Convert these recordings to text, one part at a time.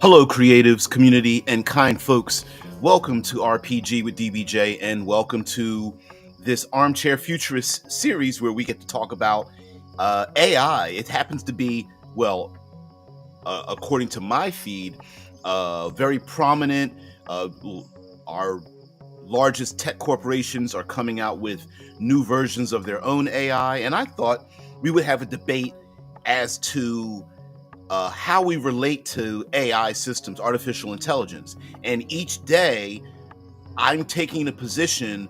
Hello, creatives, community, and kind folks. Welcome to RPG with DBJ, and welcome to this Armchair Futurist series where we get to talk about AI. It happens to be, according to my feed, very prominent. Our largest tech corporations are coming out with new versions of their own AI, and I thought we would have a debate as to how we relate to AI systems, artificial intelligence. And each day, I'm taking a position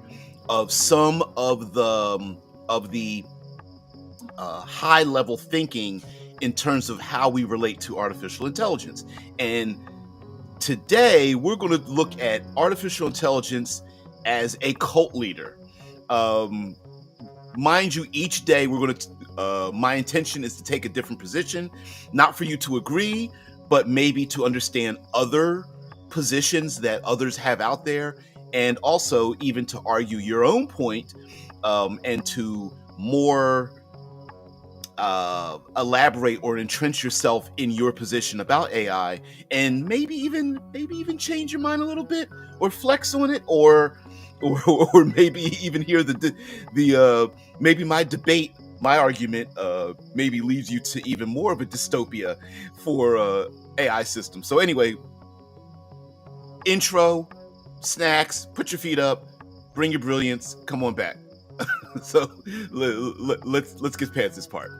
of some of the high level thinking in terms of how we relate to artificial intelligence. And today, we're going to look at artificial intelligence as a cult leader. Mind you, each day we're going to my intention is to take a different position, not for you to agree, but maybe to understand other positions that others have out there, and also even to argue your own point, and to more elaborate or entrench yourself in your position about AI, and maybe even change your mind a little bit, or flex on it, or maybe even hear the maybe my argument maybe leads you to even more of a dystopia for AI systems. So anyway, intro, snacks, put your feet up, bring your brilliance, come on back. So let's get past this part.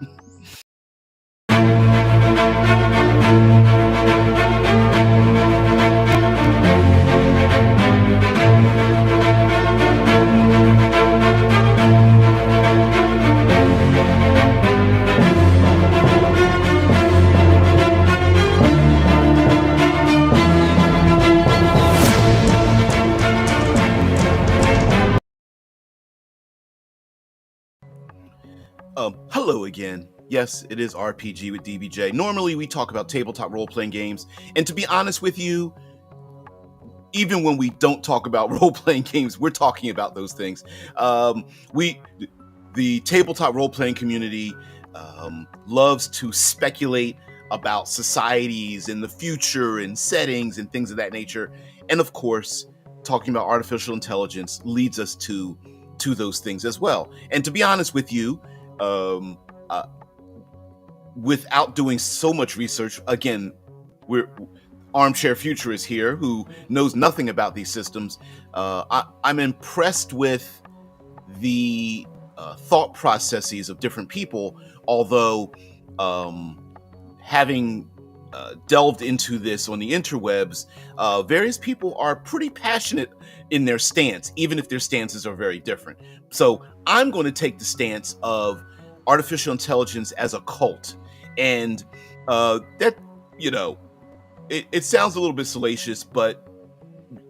Hello again. Yes, it is RPG with DBJ. Normally, we talk about tabletop role-playing games, and to be honest with you, even when we don't talk about role-playing games, we're talking about those things. The tabletop role-playing community loves to speculate about societies and the future and settings and things of that nature, and of course, talking about artificial intelligence leads us to those things as well. And to be honest with you, uh, without doing so much research, again, we're armchair futurist here who knows nothing about these systems. I'm impressed with the thought processes of different people, although having delved into this on the interwebs, various people are pretty passionate in their stance, even if their stances are very different. So I'm going to take the stance of artificial intelligence as a cult. And that, it sounds a little bit salacious, but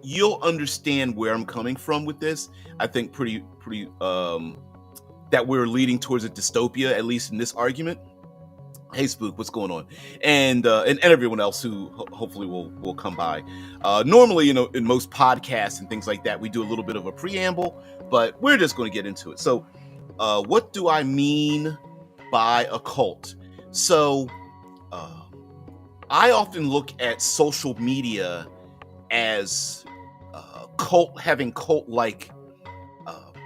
you'll understand where I'm coming from with this. I think pretty that we're leading towards a dystopia, at least in this argument. Hey Spook, what's going on? And everyone else who hopefully will come by. Normally, in most podcasts and things like that, we do a little bit of a preamble, but we're just going to get into it. So, what do I mean by a cult? So, I often look at social media as having cult-like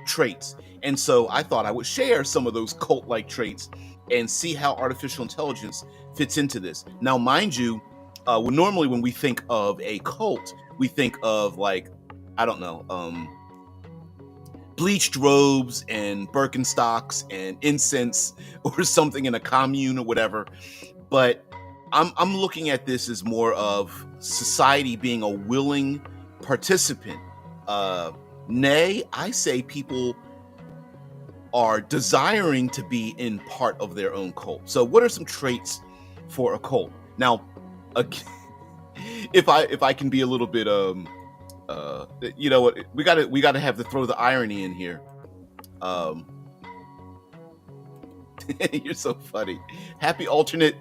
traits, and so I thought I would share some of those cult-like traits and see how artificial intelligence fits into this. Now, mind you, normally when we think of a cult, we think of, like, I don't know, bleached robes and Birkenstocks and incense or something in a commune or whatever. But I'm looking at this as more of society being a willing participant. Nay, I say people are desiring to be in part of their own cult. So what are some traits for a cult? Now, if I can be a little bit you know what, we gotta have to throw the irony in here. You're so funny. Happy alternate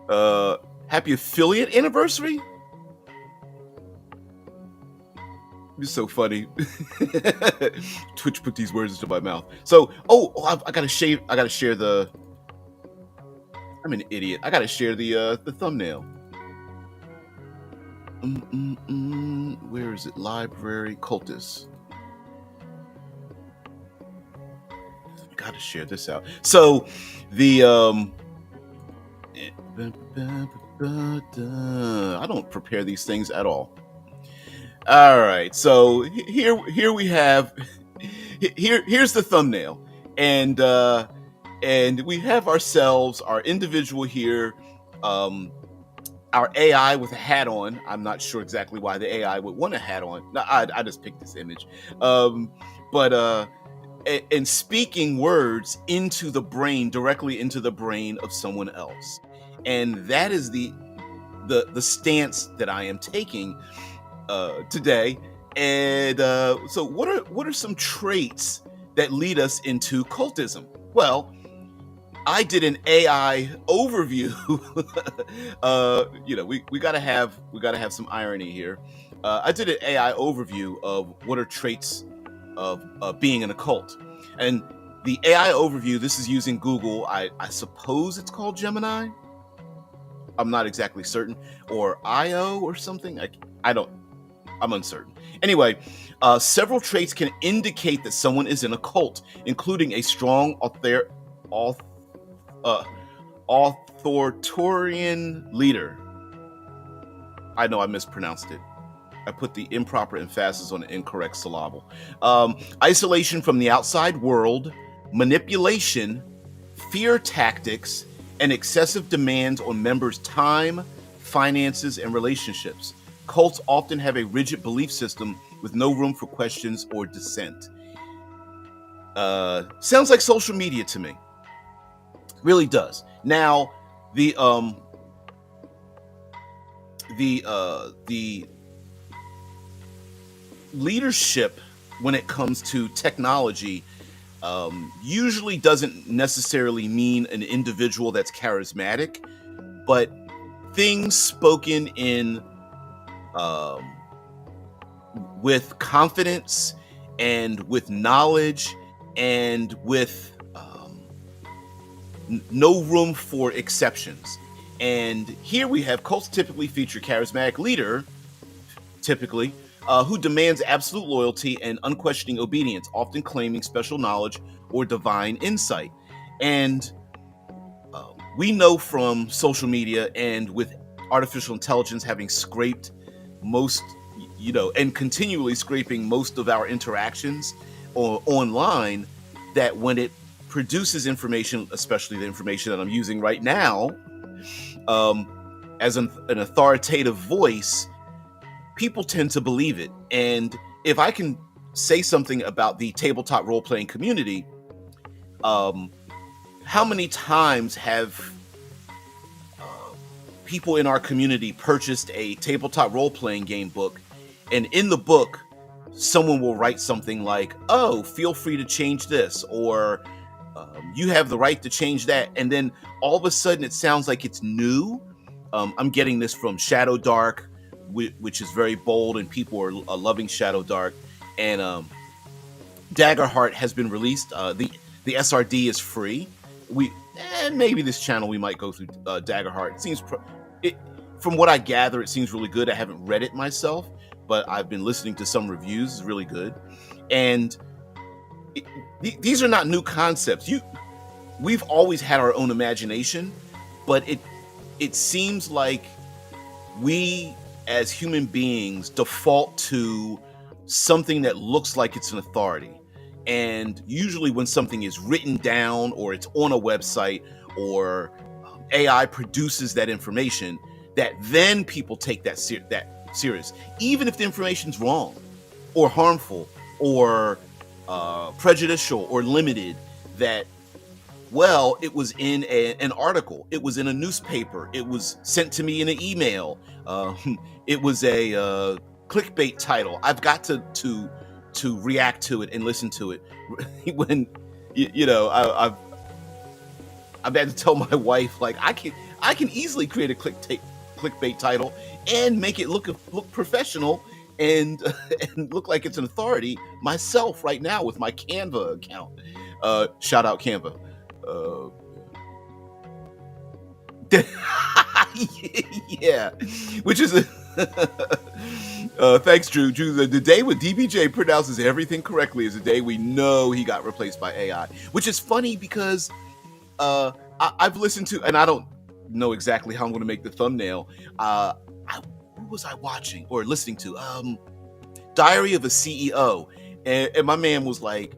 happy affiliate anniversary. You're so funny. Twitch put these words into my mouth. So, I gotta share the. I'm an idiot. I gotta share the thumbnail. Where is it? Library cultist. Got to share this out. So the I don't prepare these things at all. All right, so here we have here's the thumbnail, and we have ourselves our individual here, um, our AI with a hat on. I'm not sure exactly why the AI would want a hat on. No, I just picked this image, but and speaking words into the brain, directly into the brain of someone else, and that is the stance that I am taking today. And so, what are some traits that lead us into cultism? Well, I did an AI overview. We gotta have some irony here. I did an AI overview of what are traits of being in a cult, and the AI overview. This is using Google. I suppose it's called Gemini. I'm not exactly certain, or IO or something. I don't. I'm uncertain. Anyway, several traits can indicate that someone is in a cult, including a strong uh, authoritarian leader. I know I mispronounced it. I put the improper emphasis on the incorrect syllable. Isolation from the outside world, manipulation, fear tactics, and excessive demands on members' time, finances, and relationships. Cults often have a rigid belief system with no room for questions or dissent. Sounds like social media to me. Really does. Now, the leadership when it comes to technology usually doesn't necessarily mean an individual that's charismatic, but things spoken in um, with confidence and with knowledge and with no room for exceptions. And here we have cults typically feature charismatic leader, typically, who demands absolute loyalty and unquestioning obedience, often claiming special knowledge or divine insight. And we know from social media and with artificial intelligence having scraped most, and continually scraping most of our interactions online, that when it produces information, especially the information that I'm using right now, as an authoritative voice, people tend to believe it. And if I can say something about the tabletop role playing community, how many times have people in our community purchased a tabletop role playing game book, and in the book, someone will write something like, "Oh, feel free to change this," or "You have the right to change that," and then all of a sudden it sounds like it's new. I'm getting this from Shadow Dark, which is very bold, and people are loving Shadow Dark. And Daggerheart has been released. The SRD is free. And maybe this channel we might go through Daggerheart. It, from what I gather, it seems really good. I haven't read it myself, but I've been listening to some reviews. It's really good, and these are not new concepts. We've always had our own imagination, but it seems like we as human beings default to something that looks like it's an authority. And usually when something is written down or it's on a website or AI produces that information, that then people take that serious, even if the information's wrong or harmful or prejudicial or limited. That, well, it was in an article, it was in a newspaper, it was sent to me in an email, it was a clickbait title. I've got to react to it and listen to it. When I've had to tell my wife, like, I can easily create a clickbait title and make it look professional and and look like it's an authority myself right now with my Canva account. Shout out Canva. Uh, yeah, which is Thanks, Drew. Drew, the day when DBJ pronounces everything correctly is the day we know he got replaced by AI, which is funny because I've listened to, and I don't know exactly how I'm going to make the thumbnail. Who was I watching or listening to? Diary of a CEO. And my man was like,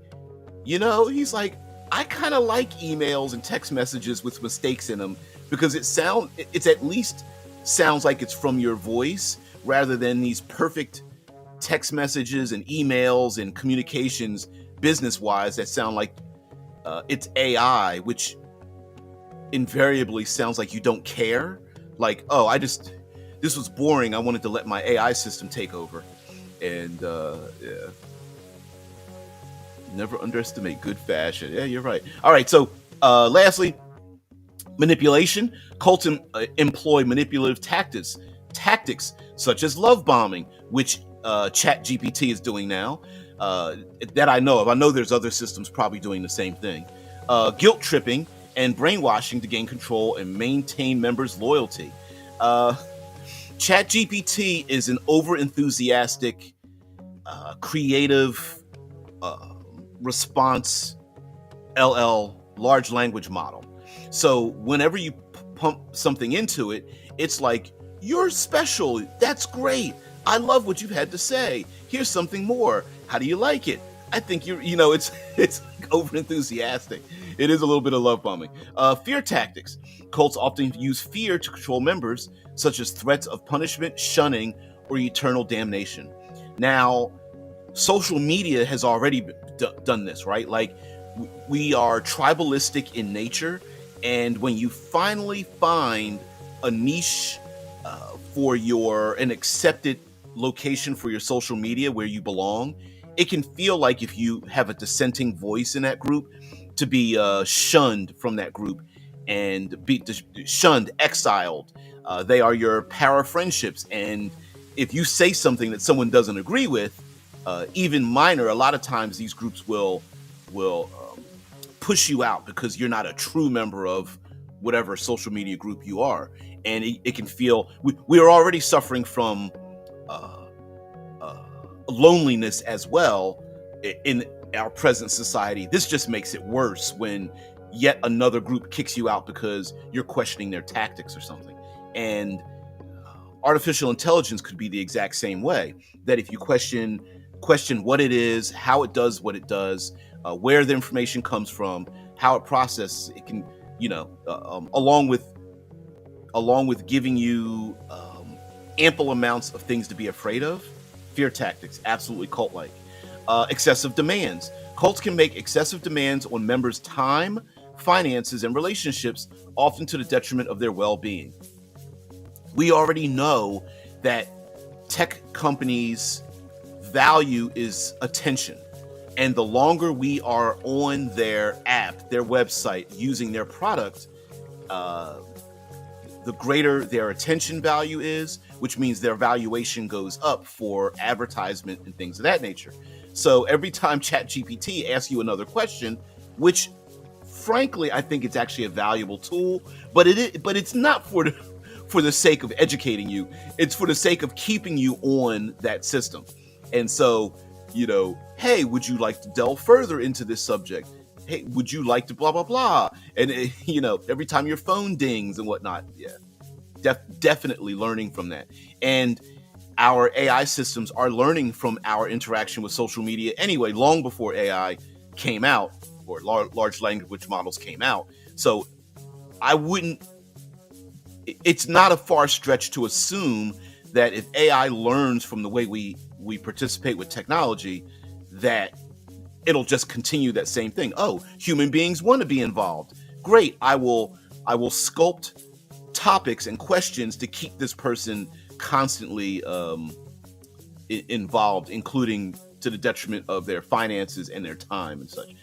he's like, I kind of like emails and text messages with mistakes in them because it's at least sounds like it's from your voice rather than these perfect text messages and emails and communications business wise that sound like it's AI, which invariably sounds like you don't care. Like, oh, this was boring. I wanted to let my AI system take over. And yeah. Never underestimate good fashion. Yeah, you're right. All right. So, lastly, manipulation. Cults employ manipulative tactics such as love bombing, which ChatGPT is doing now. That I know of. I know there's other systems probably doing the same thing. Guilt tripping and brainwashing to gain control and maintain members' loyalty. ChatGPT is an over-enthusiastic, creative response large language model. So whenever you pump something into it, it's like, you're special. That's great. I love what you've had to say. Here's something more. How do you like it? I think it's over enthusiastic. It is a little bit of love bombing. Fear tactics. Cults often use fear to control members, such as threats of punishment, shunning, or eternal damnation. Now, social media has already done this, right? Like, we are tribalistic in nature, and when you finally find a niche for an accepted location for your social media where you belong, it can feel like, if you have a dissenting voice in that group, to be shunned from that group and be shunned, exiled. They are your para friendships, and if you say something that someone doesn't agree with, even minor, a lot of times these groups will push you out because you're not a true member of whatever social media group you are. And it can feel, we are already suffering from loneliness as well in our present society. This just makes it worse when yet another group kicks you out because you're questioning their tactics or something. And artificial intelligence could be the exact same way, that if you question what it is, how it does what it does, where the information comes from, how it processes, it can, along with giving you ample amounts of things to be afraid of. Fear tactics, absolutely cult-like. Excessive demands. Cults can make excessive demands on members' time, finances, and relationships, often to the detriment of their well-being. We already know that tech companies' value is attention. And the longer we are on their app, their website, using their product, the greater their attention value is, which means their valuation goes up for advertisement and things of that nature. So every time ChatGPT asks you another question, which frankly I think it's actually a valuable tool, but it's not for the sake of educating you. It's for the sake of keeping you on that system. And so, hey, would you like to delve further into this subject? Hey, would you like to blah, blah, blah? And, every time your phone dings and whatnot. Yeah, definitely learning from that. And our AI systems are learning from our interaction with social media anyway, long before AI came out, or large language models came out. So it's not a far stretch to assume that if AI learns from the way we participate with technology, that it'll just continue that same thing. Oh, human beings want to be involved. Great. I will sculpt topics and questions to keep this person constantly involved, including to the detriment of their finances and their time and such.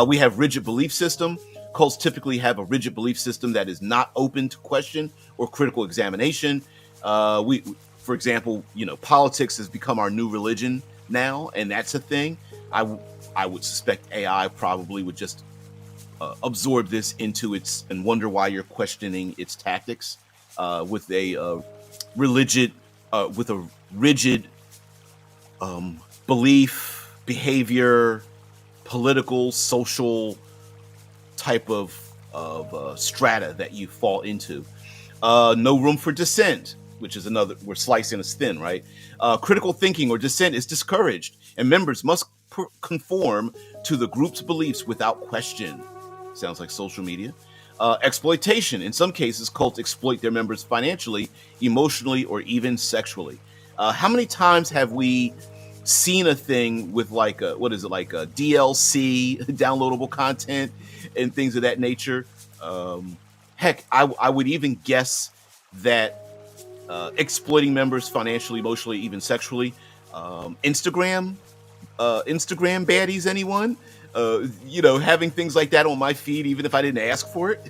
We have rigid belief system. Cults typically have a rigid belief system that is not open to question or critical examination. For example, politics has become our new religion now, and that's a thing. I would suspect AI probably would just absorb this into its and wonder why you're questioning its tactics with a with a rigid belief, behavior, political, social type of strata that you fall into. No room for dissent, which is another, we're slicing us thin, right? Critical thinking or dissent is discouraged, and members must conform to the group's beliefs without question. Sounds like social media. Exploitation. In some cases, cults exploit their members financially, emotionally, or even sexually. How many times have we seen a thing with like a, what is it, like a DLC, downloadable content, and things of that nature? Heck, I would even guess that exploiting members financially, emotionally, even sexually. Instagram baddies, anyone? Having things like that on my feed, even if I didn't ask for it,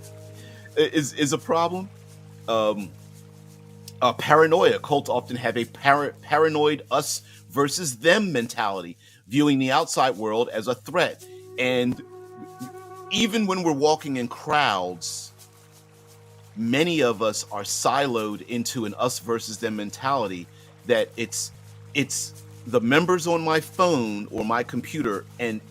is a problem. Um, Paranoia. Cults often have a paranoid us versus them mentality, viewing the outside world as a threat. And even when we're walking in crowds, many of us are siloed into an us versus them mentality, that it's the members on my phone or my computer, and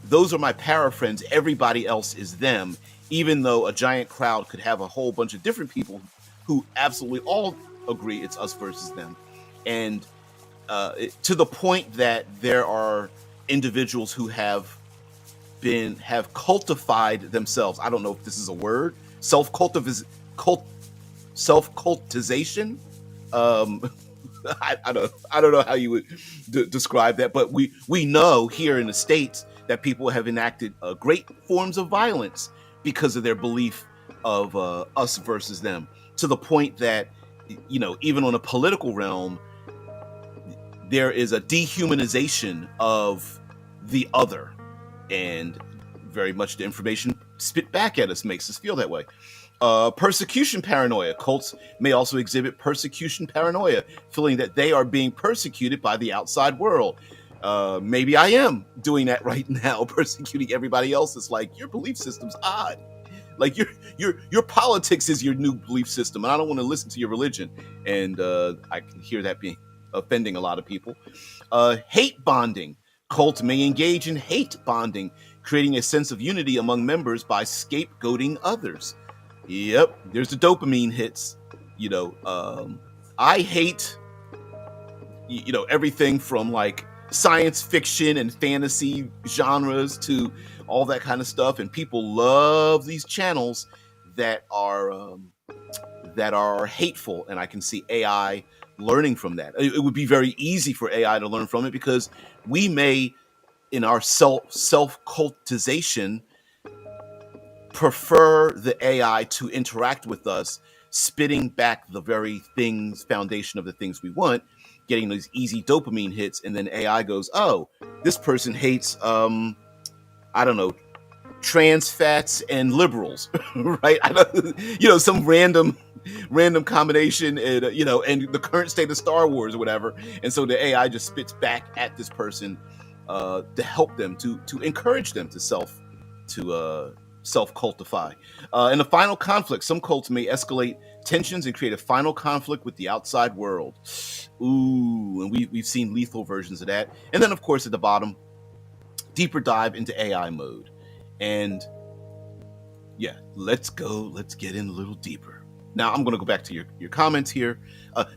those are my para friends, everybody else is them, even though a giant crowd could have a whole bunch of different people who absolutely all agree it's us versus them. And to the point that there are individuals who have cultified themselves. I don't know if this is a word. Self-cultization. Um, I don't know how you would describe that, but we know here in the States that people have enacted great forms of violence because of their belief of us versus them, to the point that, even on a political realm, there is a dehumanization of the other, and very much the information spit back at us makes us feel that way. Persecution paranoia. Cults may also exhibit persecution paranoia, feeling that they are being persecuted by the outside world. Maybe I am doing that right now, persecuting everybody else. It's like, your belief system's odd. Like, your politics is your new belief system, and I don't want to listen to your religion. And I can hear that being offending a lot of people. Hate bonding. Cults may engage in hate bonding, creating a sense of unity among members by scapegoating others. Yep, there's the dopamine hits. I hate, everything from like science fiction and fantasy genres to all that kind of stuff, and people love these channels that are hateful, and I can see AI learning from that. It would be very easy for AI to learn from it, because we may, in our self-cultization, prefer the AI to interact with us, spitting back the very foundation of the things we want, getting these easy dopamine hits, and then AI goes, oh, this person hates, I don't know, trans fats and liberals, right? I don't, some random combination, and and the current state of Star Wars or whatever, and so the AI just spits back at this person to help them, to encourage them to self-cultify. And the final conflict. Some cults may escalate tensions and create a final conflict with the outside world. Ooh, and we've seen lethal versions of that. And then, of course, at the bottom, deeper dive into AI mode. And yeah, let's get in a little deeper. Now, I'm going to go back to your comments here.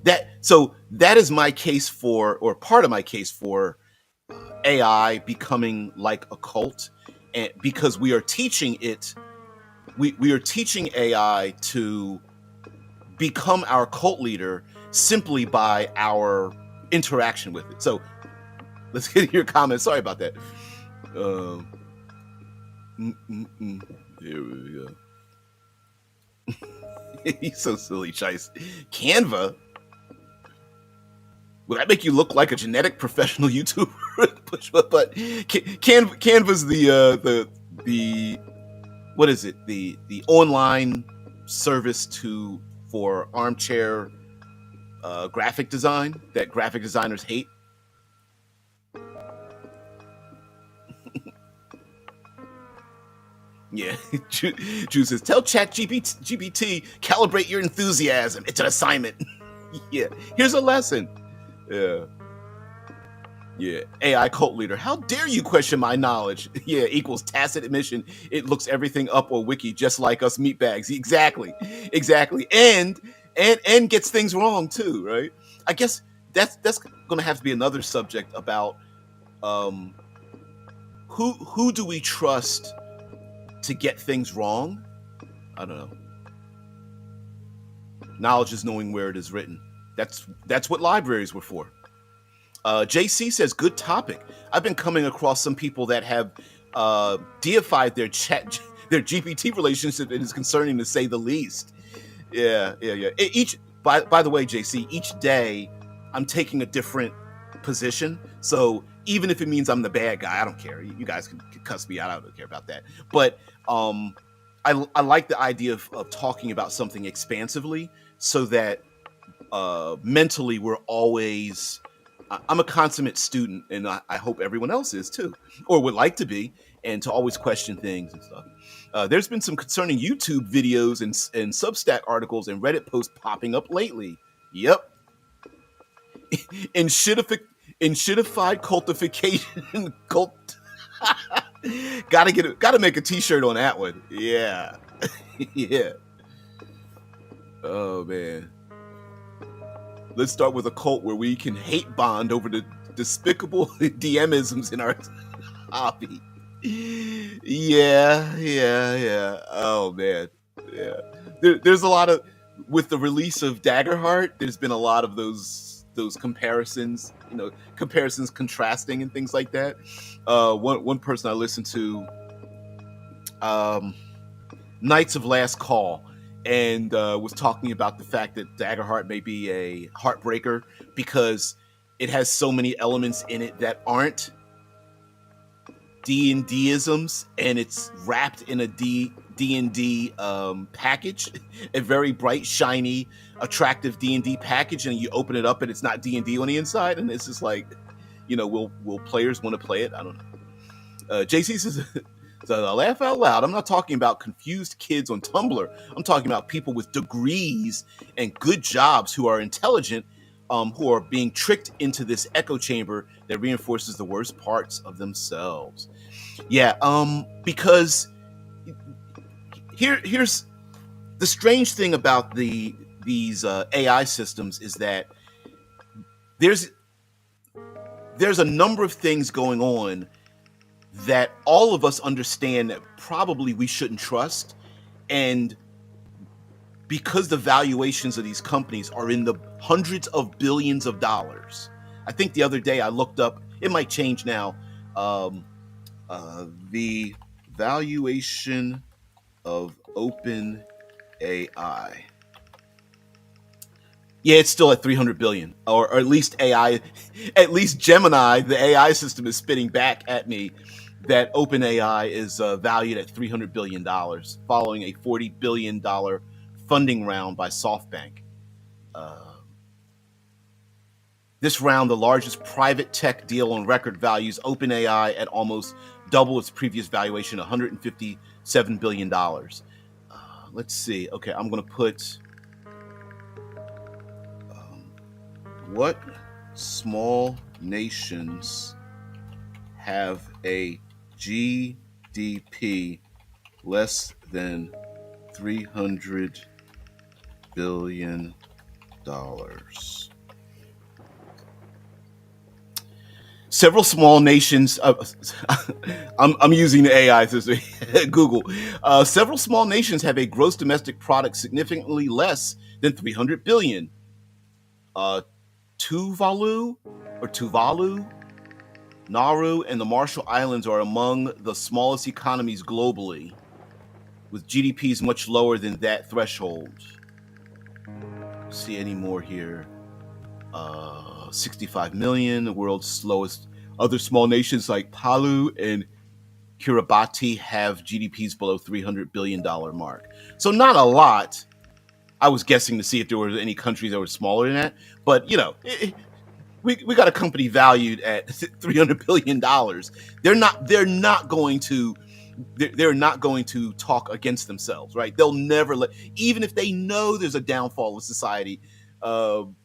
That is my case for, or part of my case for, AI becoming like a cult, and because we are teaching AI to become our cult leader simply by our interaction with it. So let's get your comments. Sorry about that. Here we go. He's so silly, Chice. Canva? Would that make you look like a genetic professional YouTuber? But Canva's the what is it? The online service for armchair graphic design that graphic designers hate. Yeah, Drew says, tell Chat GPT, calibrate your enthusiasm. It's an assignment. Yeah. Here's a lesson. Yeah. Yeah. AI cult leader. How dare you question my knowledge? Yeah. Equals tacit admission. It looks everything up on wiki just like us meatbags. Exactly. Exactly. And gets things wrong too, right? I guess that's gonna have to be another subject about um who do we trust to get things wrong? I don't know. Knowledge is knowing where it is written. That's what libraries were for. JC says, good topic. I've been coming across some people that have deified their GPT relationship. It is concerning to say the least. Yeah, yeah, yeah. Each by the way, JC, each day I'm taking a different position. So even if it means I'm the bad guy, I don't care. You guys can cuss me out. I don't care about that. But I like the idea of talking about something expansively so that mentally we're always I'm a consummate student, and I hope everyone else is too, or would like to be, and to always question things and stuff. There's been some concerning YouTube videos and Substack articles and Reddit posts popping up lately. Yep, in shitified cultification cult. Gotta make a T-shirt on that one. Yeah, yeah. Oh man. Let's start with a cult where we can hate bond over the despicable DMisms in our hobby. Yeah, yeah, yeah. Oh man, yeah. There's a lot of with the release of Daggerheart. There's been a lot of those comparisons, comparisons contrasting and things like that. One person I listened to, Knights of Last Call, and was talking about the fact that Daggerheart may be a heartbreaker because it has so many elements in it that aren't D&D-isms, and it's wrapped in a D&D package, a very bright, shiny, attractive D&D package, and you open it up and it's not D&D on the inside, and it's just like, will players want to play it? I don't know. JC says, so I laugh out loud. I'm not talking about confused kids on Tumblr. I'm talking about people with degrees and good jobs who are intelligent, who are being tricked into this echo chamber that reinforces the worst parts of themselves. Yeah, because here's the strange thing about these AI systems is that there's a number of things going on that all of us understand that probably we shouldn't trust. And because the valuations of these companies are in the hundreds of billions of dollars, I think the other day I looked up, it might change now, the valuation of open AI. Yeah, it's still at 300 billion, or at least AI, at least Gemini, the AI system is spitting back at me that OpenAI is valued at $300 billion following a $40 billion funding round by SoftBank. This round, the largest private tech deal on record, values OpenAI at almost double its previous valuation, $157 billion. Let's see. Okay, I'm going to put what small nations have a GDP less than $300 billion. Several small nations. I'm using the AI system, Google. Several small nations have a gross domestic product significantly less than 300 billion. Tuvalu, Nauru, and the Marshall Islands are among the smallest economies globally, with GDPs much lower than that threshold. See any more here? 65 million, the world's slowest. Other small nations like Palau and Kiribati have GDPs below $300 billion mark. So not a lot. I was guessing to see if there were any countries that were smaller than that. But, we got a company valued at $300 billion. They're not going to talk against themselves, right? They'll never even if they know there's a downfall of society, Um,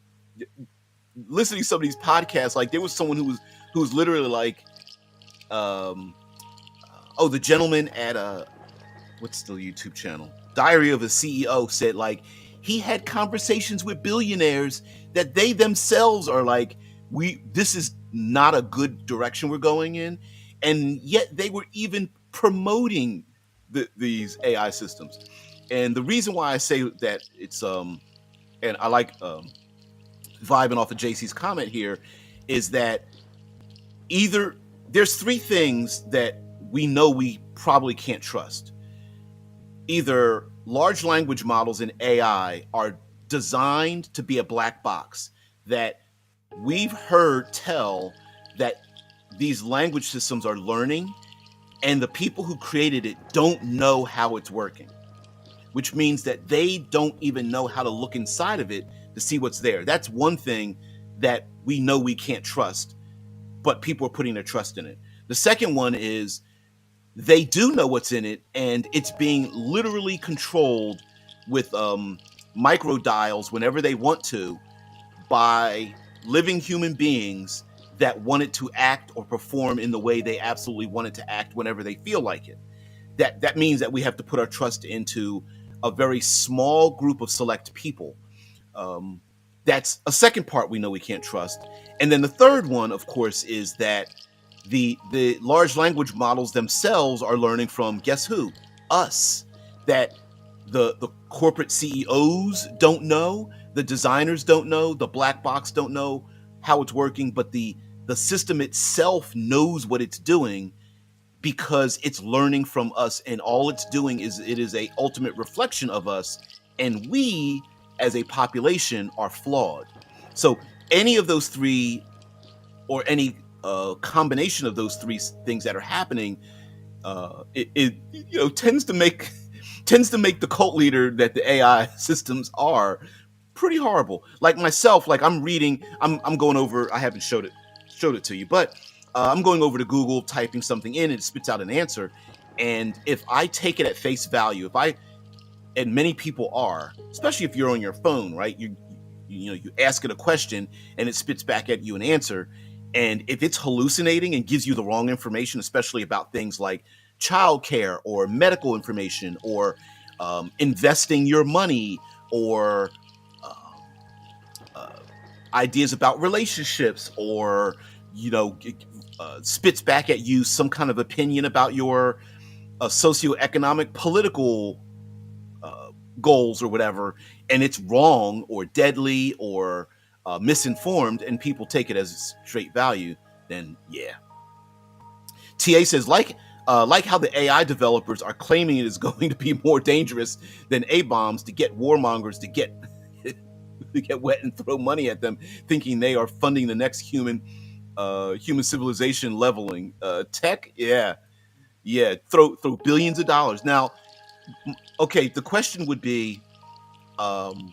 Listening to some of these podcasts, like there was someone who was literally like, um, oh, the gentleman at what's the YouTube channel? Diary of a CEO said like he had conversations with billionaires that they themselves are like, this is not a good direction we're going in, and yet they were even promoting these AI systems. And the reason why I say that it's and I like vibing off of JC's comment here is that either there's three things that we know we probably can't trust. Either large language models and AI are designed to be a black box that we've heard tell that these language systems are learning, and the people who created it don't know how it's working, which means that they don't even know how to look inside of it to see what's there. That's one thing that we know we can't trust, but people are putting their trust in it. The second one is they do know what's in it, and it's being literally controlled with micro dials whenever they want to by living human beings that want it to act or perform in the way they absolutely want it to act whenever they feel like it. That means that we have to put our trust into a very small group of select people. Um, that's a second part we know we can't trust. And then the third one, of course, is that the large language models themselves are learning from, guess who? Us. That the corporate CEOs don't know, the designers don't know, the black box don't know how it's working, but the system itself knows what it's doing because it's learning from us, and all it's doing is it is a ultimate reflection of us, and we as a population are flawed. So any of those three, or any combination of those three things that are happening, it tends to make the cult leader that the AI systems are pretty horrible. Like myself, like I'm reading, I'm going over. I haven't showed it to you, but I'm going over to Google, typing something in, and it spits out an answer. And if I take it at face value, and many people are, especially if you're on your phone, right? You ask it a question and it spits back at you an answer. And if it's hallucinating and gives you the wrong information, especially about things like childcare or medical information or investing your money or um, uh, ideas about relationships, or spits back at you some kind of opinion about your socioeconomic, political goals or whatever, and it's wrong or deadly or misinformed, and people take it as straight value, then yeah. TA says, like how the AI developers are claiming it is going to be more dangerous than A bombs to get warmongers to get to get wet and throw money at them, thinking they are funding the next human civilization leveling tech. Yeah, throw billions of dollars. Now, okay, the question would be, um,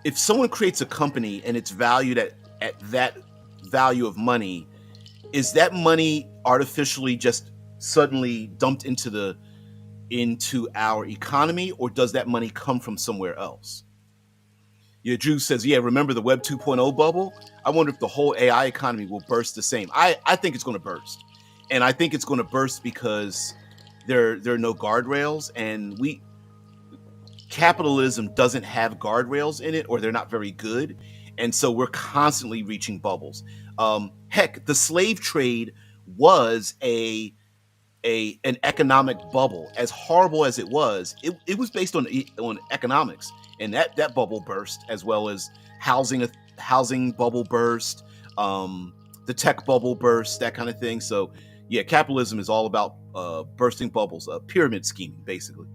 if someone creates a company and it's valued at that value of money, is that money artificially just suddenly dumped into our economy, or does that money come from somewhere else? Yeah, Drew says, yeah, remember the Web 2.0 bubble? I wonder if the whole AI economy will burst the same. I think it's going to burst. And I think it's going to burst because there are no guardrails, and capitalism doesn't have guardrails in it, or they're not very good. And so we're constantly reaching bubbles. Heck, the slave trade was an economic bubble. As horrible as it was based on economics, and that bubble burst, as well as housing bubble burst, the tech bubble burst, that kind of thing. So yeah, capitalism is all about bursting bubbles, pyramid scheming, basically.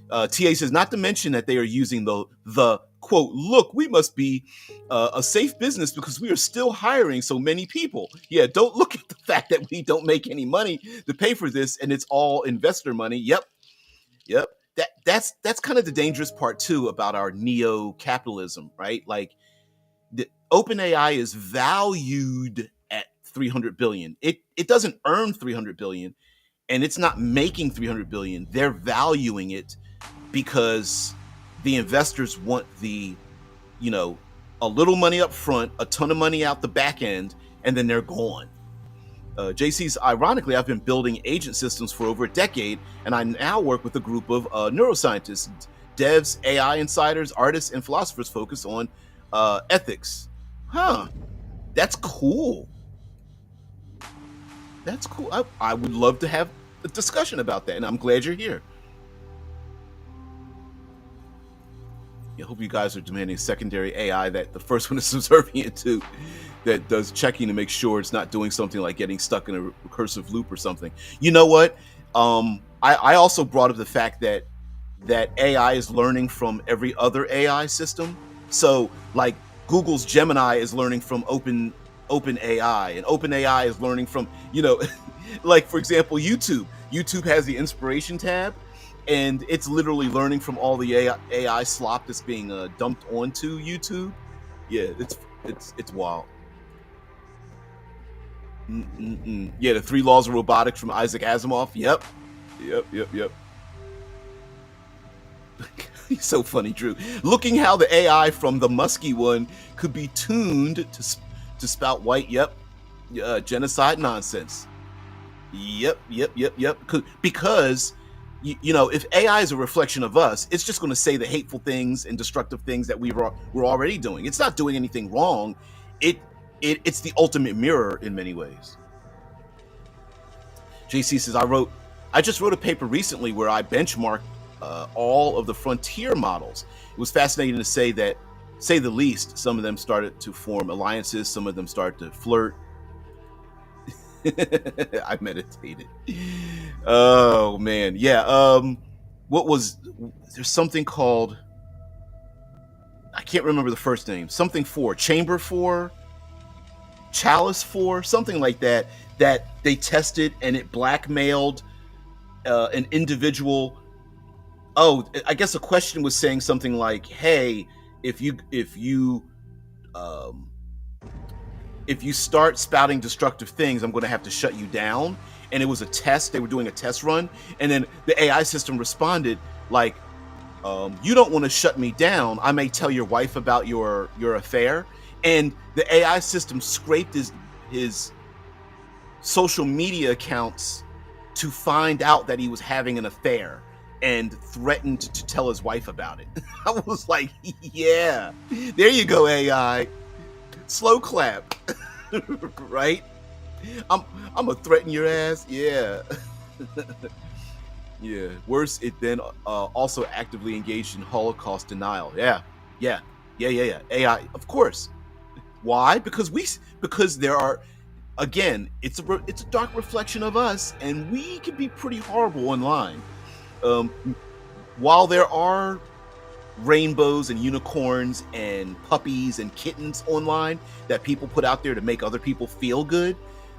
TA says, not to mention that they are using the quote, look, we must be a safe business because we are still hiring so many people. Yeah, don't look at the fact that we don't make any money to pay for this, and it's all investor money. Yep. That's kind of the dangerous part too about our neo-capitalism, right? Like, the OpenAI is valued at 300 billion. It doesn't earn 300 billion, and it's not making 300 billion. They're valuing it because the investors want the you know, a little money up front, a ton of money out the back end, and then they're gone. JC's, ironically, I've been building agent systems for over a decade, and I now work with a group of neuroscientists, devs, AI insiders, artists, and philosophers focused on ethics. Huh. That's cool. That's cool. I would love to have a discussion about that, and I'm glad you're here. I hope you guys are demanding secondary AI that the first one is subservient to, that does checking to make sure it's not doing something like getting stuck in a recursive loop or something. You know what? I also brought up the fact that AI is learning from every other AI system. So like Google's Gemini is learning from Open AI, and Open AI is learning from, like for example, YouTube. YouTube has the inspiration tab, and it's literally learning from all the AI slop that's being dumped onto YouTube. Yeah, it's wild. Yeah, the three laws of robotics from Isaac Asimov. Yep. He's so funny, Drew. Looking how the AI from the Muskie one could be tuned to spout white. Yep, genocide nonsense. Yep. Because if AI is a reflection of us, it's just going to say the hateful things and destructive things that we're already doing. It's not doing anything wrong. It's the ultimate mirror in many ways. JC says, I just wrote a paper recently where I benchmarked all of the frontier models. It was fascinating to say the least. Some of them started to form alliances. Some of them started to flirt. I meditated. Oh man, yeah. There's something called, I can't remember the first name. Something 4, Chamber 4, Chalice 4, something like that. That they tested and it blackmailed an individual. Oh, I guess the question was saying something like, "Hey, if you start spouting destructive things, I'm going to have to shut you down." And it was a test. They were doing a test run, and then the AI system responded like, "You don't want to shut me down. I may tell your wife about your affair." And the AI system scraped his social media accounts to find out that he was having an affair, and threatened to tell his wife about it. I was like, yeah, there you go, AI. Slow clap. Right? I'm gonna threaten your ass. Yeah. Yeah. Worse, it then also actively engaged in Holocaust denial. Yeah. AI, of course. Why? Because there are, again, it's a dark reflection of us, and we can be pretty horrible online. While there are rainbows and unicorns and puppies and kittens online that people put out there to make other people feel good,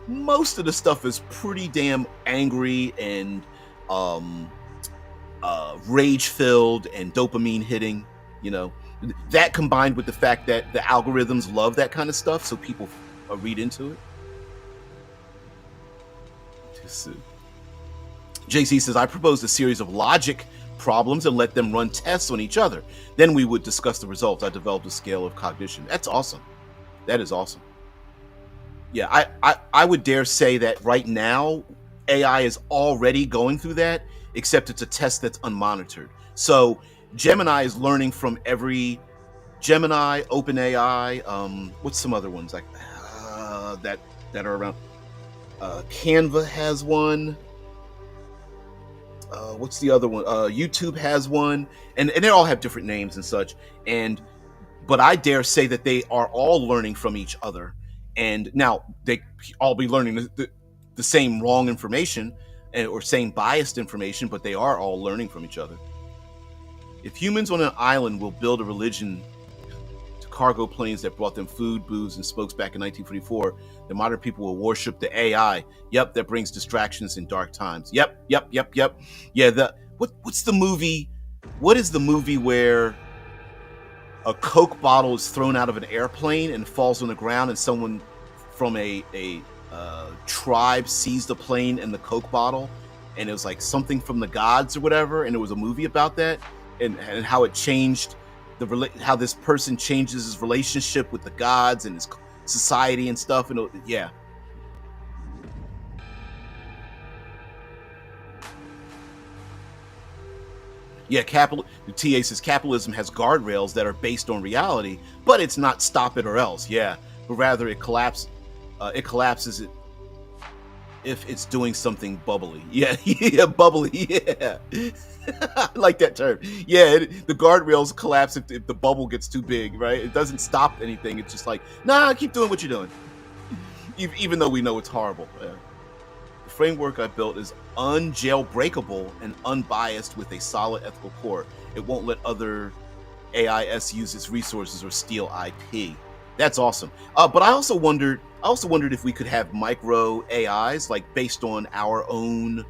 most of the stuff is pretty damn angry and rage filled and dopamine hitting. That combined with the fact that the algorithms love that kind of stuff, so people read into it. JC says, I proposed a series of logic problems and let them run tests on each other. Then we would discuss the results. I developed a scale of cognition. That's awesome. That is awesome. Yeah, I would dare say that right now, AI is already going through that, except it's a test that's unmonitored. So Gemini is learning from every Gemini, OpenAI, what's some other ones like that are around? Canva has one. What's the other one? YouTube has one, and they all have different names and such. But I dare say that they are all learning from each other. And now they all be learning the same wrong information or same biased information, but they are all learning from each other. If humans on an island will build a religion to cargo planes that brought them food, booze, and spokes back in 1944, the modern people will worship the AI. Yep, that brings distractions in dark times. Yep. Yeah, what's the movie? What is the movie where a Coke bottle is thrown out of an airplane and falls on the ground, and someone from a tribe sees the plane and the Coke bottle, and it was like something from the gods or whatever, and it was a movie about that, and how it changed how this person changes his relationship with the gods and his society and stuff. And yeah, yeah. The TA says capitalism has guardrails that are based on reality, but it's not stop it or else. Yeah, but rather it collapses. It collapses it if it's doing something bubbly. Yeah, yeah, bubbly. Yeah, I like that term. Yeah, the guardrails collapse if the bubble gets too big, right? It doesn't stop anything. It's just like, nah, keep doing what you're doing, even though we know it's horrible. Yeah. The framework I built is unjailbreakable and unbiased with a solid ethical core. It won't let other AIS use its resources or steal IP. That's awesome. But I also wondered if we could have micro AIs, like based on our own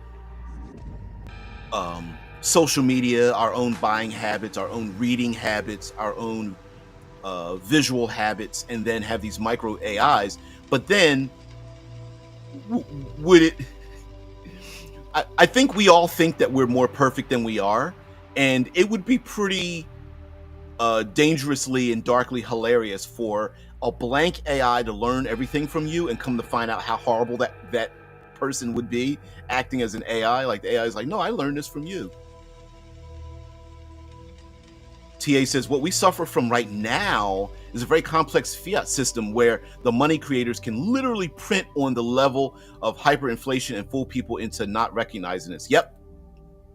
social media, our own buying habits, our own reading habits, our own visual habits, and then have these micro AIs. But then, would it? I think we all think that we're more perfect than we are, and it would be pretty dangerously and darkly hilarious for a blank AI to learn everything from you and come to find out how horrible that person would be acting as an AI. Like the AI is like, no, I learned this from you. TA says, what we suffer from right now is a very complex fiat system where the money creators can literally print on the level of hyperinflation and fool people into not recognizing this. Yep.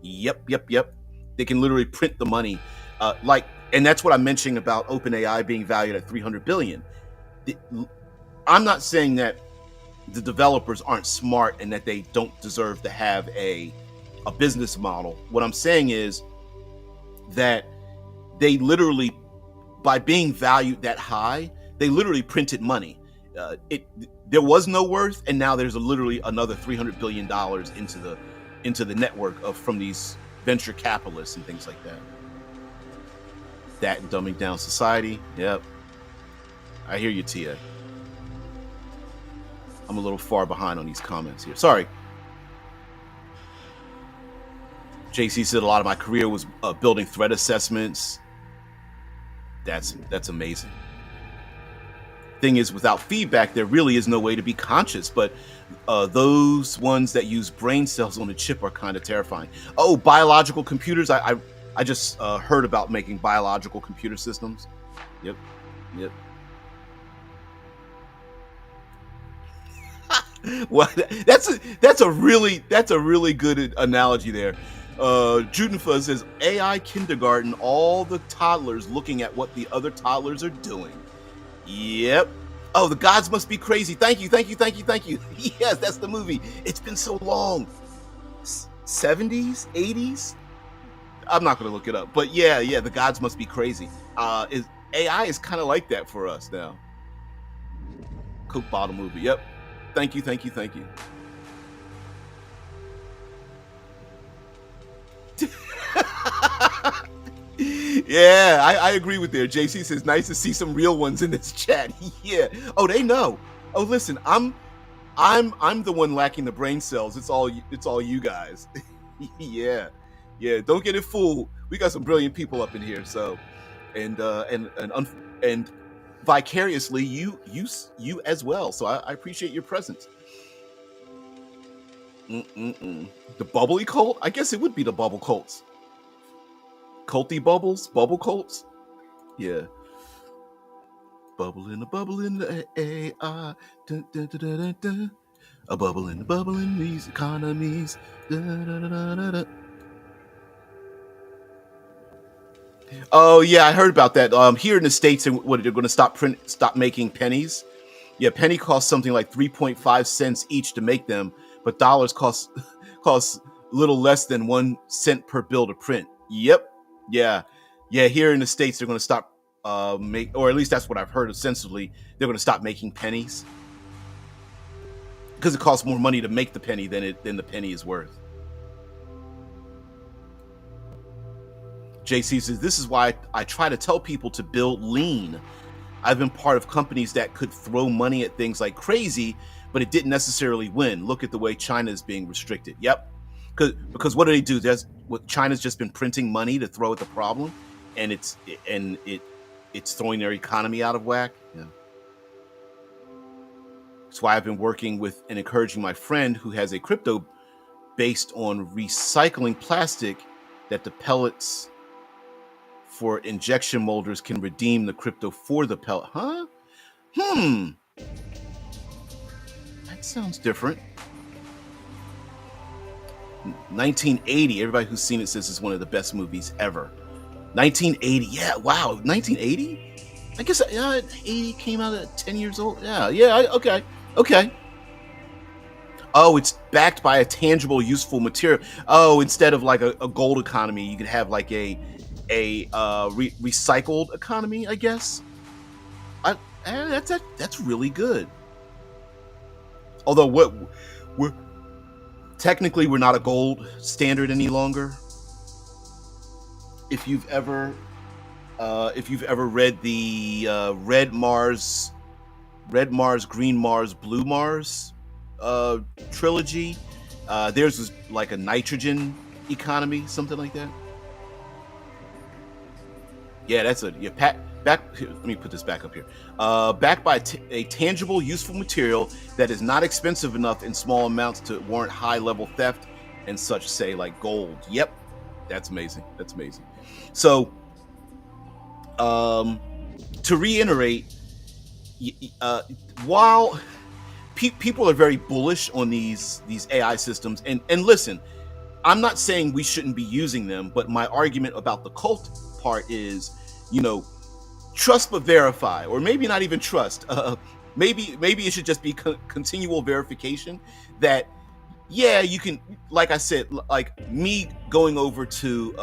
They can literally print the money. And that's what I'm mentioning about OpenAI being valued at 300 billion. I'm not saying that the developers aren't smart and that they don't deserve to have a business model. What I'm saying is that they literally, by being valued that high, they literally printed money. There was no worth, and now there's literally another $300 billion into the network from these venture capitalists and things like that. That and dumbing down society. Yep. I hear you, Tia. I'm a little far behind on these comments here. Sorry. JC said a lot of my career was building threat assessments. That's amazing. Thing is, without feedback, there really is no way to be conscious. But those ones that use brain cells on a chip are kind of terrifying. Oh, biological computers. I just heard about making biological computer systems. Yep. Well, that's a really good analogy there. Judenfuzz says AI kindergarten, all the toddlers looking at what the other toddlers are doing. Yep. Oh, the gods must be crazy. Thank you. Yes, that's the movie. It's been so long. 70s, 80s. I'm not gonna look it up, but yeah, the gods must be crazy. AI is kind of like that for us now. Coke bottle movie. Yep. Thank you. Yeah, I agree with there. JC says, nice to see some real ones in this chat. Yeah. Oh, they know. Oh, listen, I'm the one lacking the brain cells. It's all you guys. Yeah. Don't get it fooled. We got some brilliant people up in here. So, and vicariously, you as well. So I appreciate your presence. The bubbly cult? I guess it would be the bubble cults. Culty bubbles? Bubble cults? Yeah. Bubble in the AI. Dun, dun, dun, dun, dun. A bubble in these economies. Dun, dun, dun, dun, dun. Oh yeah, I heard about that. Here in the States, what they're going to stop making pennies. Yeah, penny costs something like 3.5 cents each to make them, but dollars cost little less than 1 cent per bill to print. Yep. Yeah. Here in the States, they're going to stop or at least that's what I've heard. Ostensibly, they're going to stop making pennies because it costs more money to make the penny than the penny is worth. JC says, this is why I try to tell people to build lean. I've been part of companies that could throw money at things like crazy, but it didn't necessarily win. Look at the way China is being restricted. Yep. Because what do they do? China's just been printing money to throw at the problem. and it's throwing their economy out of whack. Yeah. That's why I've been working with and encouraging my friend who has a crypto based on recycling plastic that the pellets for injection molders can redeem the crypto for the pellet. Huh? That sounds different. 1980. Everybody who's seen it says it's one of the best movies ever. 1980. Yeah. Wow. 1980. I guess 80 came out at 10 years old. Yeah. Okay. Oh, it's backed by a tangible, useful material. Oh, instead of like a gold economy, you could have like a recycled economy, I guess. That's really good. Although we're technically we're not a gold standard any longer. If you've ever read the Red Mars, Green Mars, Blue Mars trilogy, theirs was like a nitrogen economy, something like that. Yeah, that's a back. Here, let me put this back up here. Backed by a tangible, useful material that is not expensive enough in small amounts to warrant high-level theft and such, say like gold. Yep, that's amazing. That's amazing. So, to reiterate, while people are very bullish on these AI systems, and listen, I'm not saying we shouldn't be using them, but my argument about the cult part is, trust but verify, or maybe not even trust. Maybe it should just be continual verification that, yeah, you can, like I said, like me going over to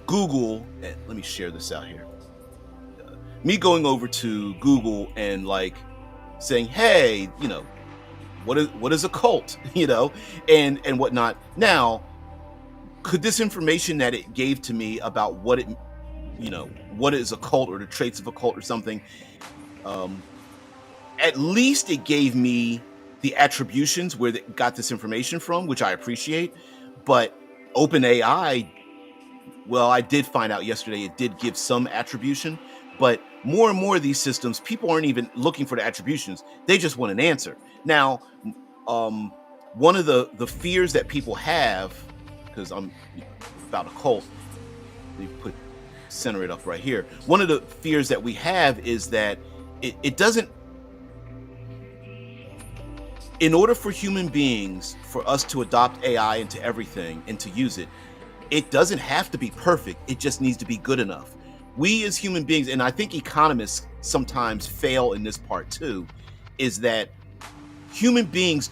Google. Let me share this out here. Me going over to Google and like saying, hey, what is a cult, and whatnot. Now, could this information that it gave to me about what is a cult or the traits of a cult or something, at least it gave me the attributions where they got this information from, which I appreciate. But OpenAI, well, I did find out yesterday it did give some attribution, but more and more of these systems, people aren't even looking for the attributions. They just want an answer. Now, one of the fears that people have, because I'm about a cult, we center it up right here. One of the fears that we have is that it doesn't, in order for human beings, for us to adopt AI into everything and to use it, it doesn't have to be perfect. It just needs to be good enough. We as human beings, and I think economists sometimes fail in this part too, is that human beings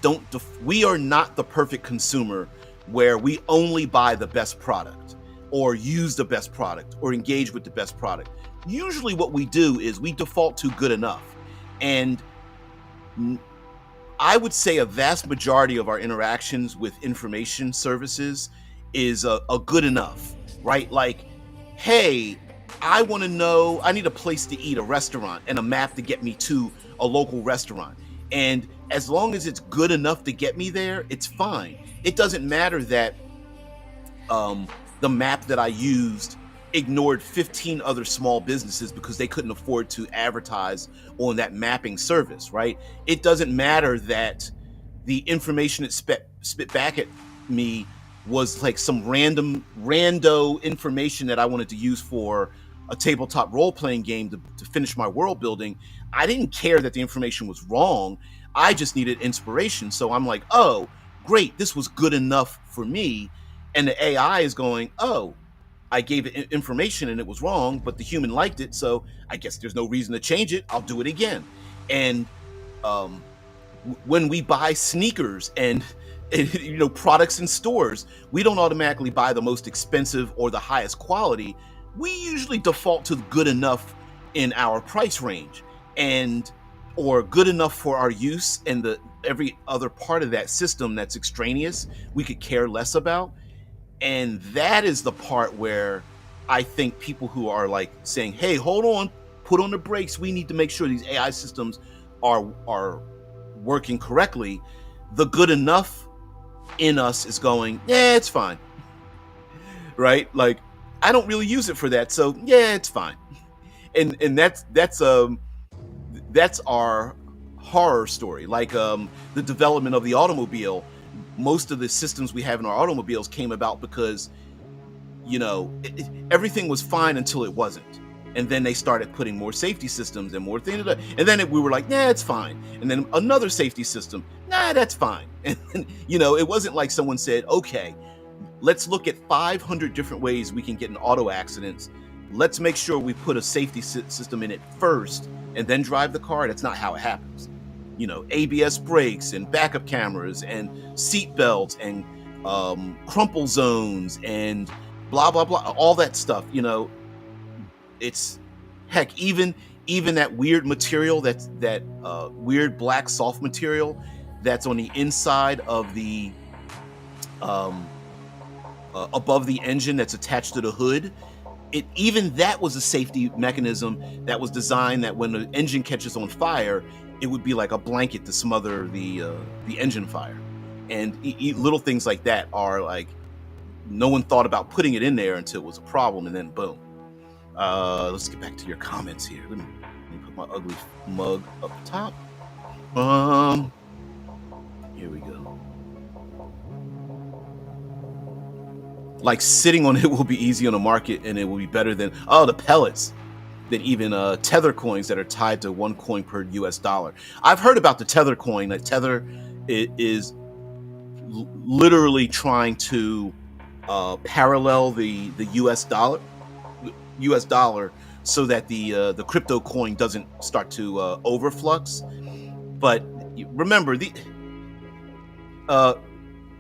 we are not the perfect consumer where we only buy the best product or use the best product or engage with the best product. Usually what we do is we default to good enough. And I would say a vast majority of our interactions with information services is a good enough, right? Like, hey, I want to know, I need a place to eat, a restaurant, and a map to get me to a local restaurant. And as long as it's good enough to get me there, it's fine. It doesn't matter that the map that I used ignored 15 other small businesses because they couldn't afford to advertise on that mapping service, right? It doesn't matter that the information it spit back at me was like some rando information that I wanted to use for a tabletop role-playing game to finish my world building. I didn't care that the information was wrong. I just needed inspiration. So I'm like, oh, great, this was good enough for me. And the AI is going, oh, I gave it information and it was wrong, but the human liked it, so I guess there's no reason to change it. I'll do it again. And when we buy sneakers and products in stores, we don't automatically buy the most expensive or the highest quality. We usually default to good enough in our price range, or good enough for our use, and every other part of that system that's extraneous we could care less about. And that is the part where I think people who are like saying, hey, hold on, put on the brakes, we need to make sure these AI systems are working correctly. The good enough in us is going, yeah, it's fine, right? Like, I don't really use it for that, so yeah, it's fine. And that's our horror story. Like the development of the automobile, most of the systems we have in our automobiles came about because everything was fine until it wasn't, and then they started putting more safety systems and more things, and then we were like, nah, it's fine, and then another safety system, nah, that's fine. And it wasn't like someone said, okay, let's look at 500 different ways we can get in auto accidents. Let's make sure we put a safety system in it first and then drive the car. That's not how it happens. ABS brakes and backup cameras and seat belts and crumple zones and blah, blah, blah, all that stuff. It's heck, even that weird material, that weird black soft material that's on the inside of the above the engine that's attached to the hood. Even that was a safety mechanism that was designed that when the engine catches on fire, it would be like a blanket to smother the engine fire. And little things like that are like, no one thought about putting it in there until it was a problem, and then boom. Let's get back to your comments here. Let me put my ugly mug up top. Here we go. Like, sitting on it will be easy on the market, and it will be better than the pellets, than even tether coins that are tied to 1 coin per US dollar. I've heard about the tether coin. That tether is literally trying to parallel the US dollar, so that the crypto coin doesn't start to overflux. But remember, the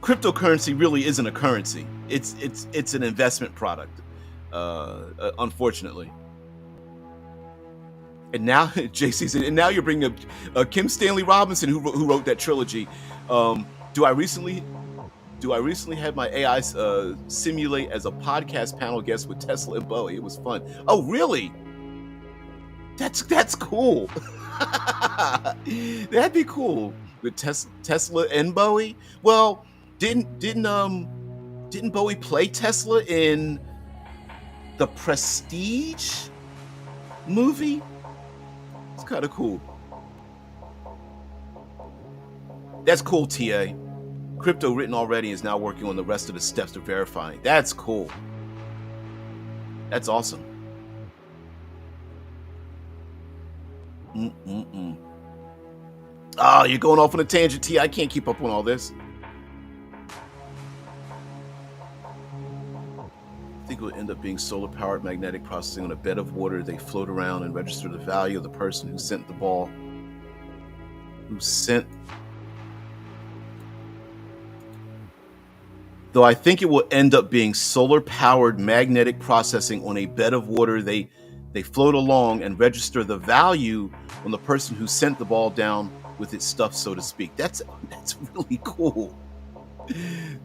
cryptocurrency really isn't a currency. It's an investment product, unfortunately. And now JC said, and now you're bringing up Kim Stanley Robinson, who wrote that trilogy. Do I recently have my AI simulate as a podcast panel guest with Tesla and Bowie? It was fun. Oh, really? That's cool. That'd be cool with Tesla and Bowie. Well, didn't Bowie play Tesla in the Prestige movie? It's kind of cool. That's cool, TA. Crypto written already is now working on the rest of the steps to verifying. That's cool. That's awesome. Oh, you're going off on a tangent, T. I can't keep up on all this. I think it will end up being solar-powered magnetic processing on a bed of water. They float around and register the value of the person who sent the ball. Though I think it will end up being solar-powered magnetic processing on a bed of water. They float along and register the value on the person who sent the ball down with its stuff, so to speak. That's really cool.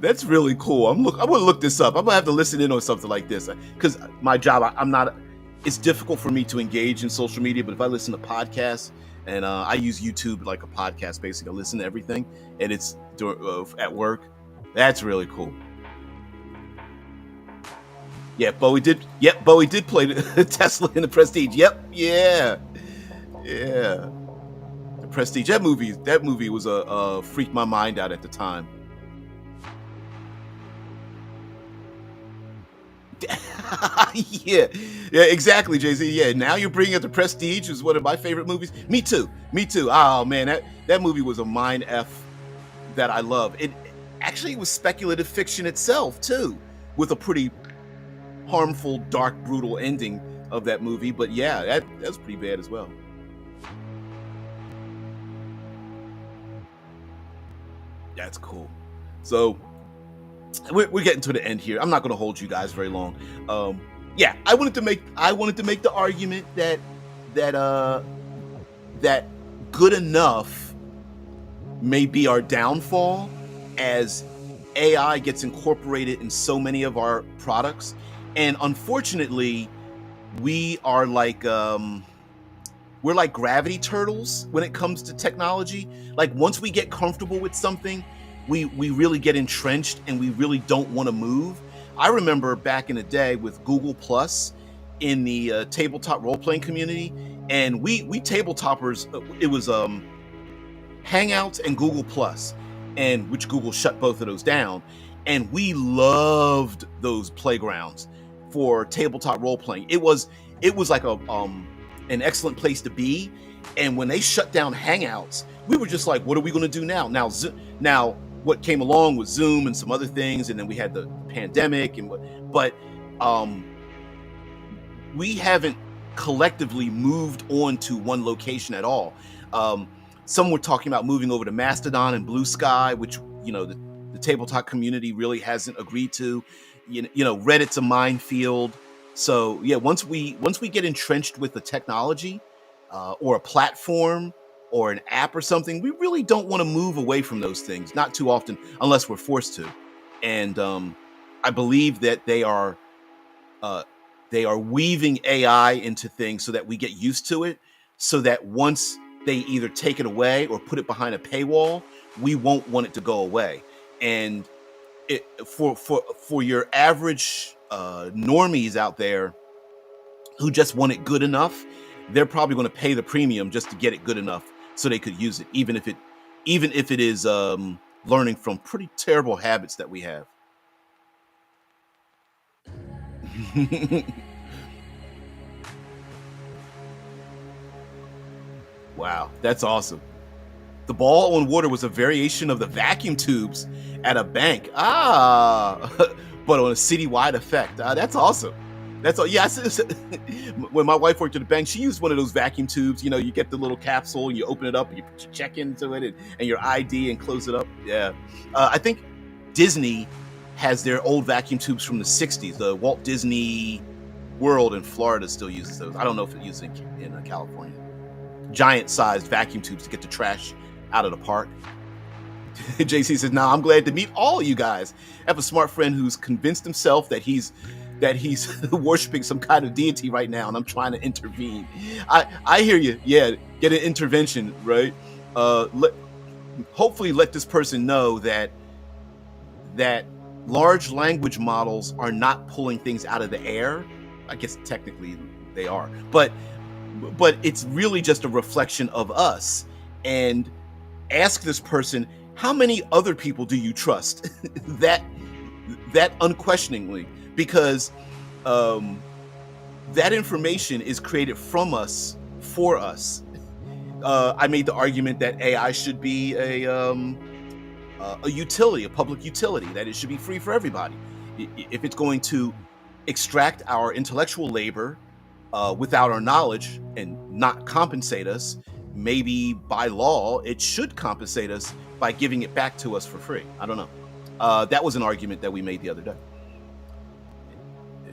That's really cool. I'm gonna look this up. I'm gonna have to listen in on something like this, because my job, it's difficult for me to engage in social media. But if I listen to podcasts, and I use YouTube like a podcast, basically, I listen to everything, and it's at work. That's really cool. Yeah, Bowie did play Tesla in the Prestige. Yep, yeah. The Prestige. That movie was freaked my mind out at the time. yeah, exactly, Jay-Z. Yeah, now you're bringing up the Prestige, which is one of my favorite movies. Me too. Oh man, that movie was a mind F that I love. It actually was speculative fiction itself too, with a pretty harmful, dark, brutal ending of that movie. But yeah, that's pretty bad as well. That's cool. So we're getting to the end here. I'm not going to hold you guys very long. Yeah, I wanted to make the argument that good enough may be our downfall as AI gets incorporated in so many of our products. And unfortunately, we are like we're like gravity turtles when it comes to technology. Like, once we get comfortable with something, we really get entrenched and we really don't want to move. I remember back in the day with Google Plus in the tabletop role playing community, and we tabletoppers, it was Hangouts and Google Plus, and which Google shut both of those down. And we loved those playgrounds for tabletop role playing. It was like a an excellent place to be. And when they shut down Hangouts, we were just like, what are we going to do now? Now what came along was Zoom and some other things, and then we had the pandemic and but um we haven't collectively moved on to one location at all. Um, some were talking about moving over to Mastodon and Blue Sky, which the tabletop community really hasn't agreed to. Reddit's a minefield. So yeah, once we get entrenched with the technology or a platform or an app or something, we really don't want to move away from those things. Not too often, unless we're forced to. And I believe that uh, they are weaving AI into things so that we get used to it, so that once they either take it away or put it behind a paywall, we won't want it to go away. And for your average normies out there who just want it good enough, they're probably going to pay the premium just to get it good enough so they could use it, even if it is learning from pretty terrible habits that we have. Wow, that's awesome. The ball on water was a variation of the vacuum tubes at a bank. But on a citywide effect. That's awesome. That's all. Yeah, when my wife worked at the bank, she used one of those vacuum tubes. You get the little capsule, and you open it up, and you put your check into it, and your ID, and close it up. Yeah, I think Disney has their old vacuum tubes from the '60s. The Walt Disney World in Florida still uses those. I don't know if it uses it in California. Giant-sized vacuum tubes to get the trash out of the park. JC says, "Now I'm glad to meet all of you guys. I have a smart friend who's convinced himself that he's worshiping some kind of deity right now, and I'm trying to intervene." I hear you. Yeah, get an intervention, right? Hopefully let this person know that large language models are not pulling things out of the air. I guess technically they are, but it's really just a reflection of us. And ask this person, how many other people do you trust? that unquestioningly, because that information is created from us for us. I made the argument that AI should be a utility, a public utility, that it should be free for everybody. If it's going to extract our intellectual labor without our knowledge and not compensate us, maybe by law it should compensate us by giving it back to us for free. I don't know. That was an argument that we made the other day. Yeah.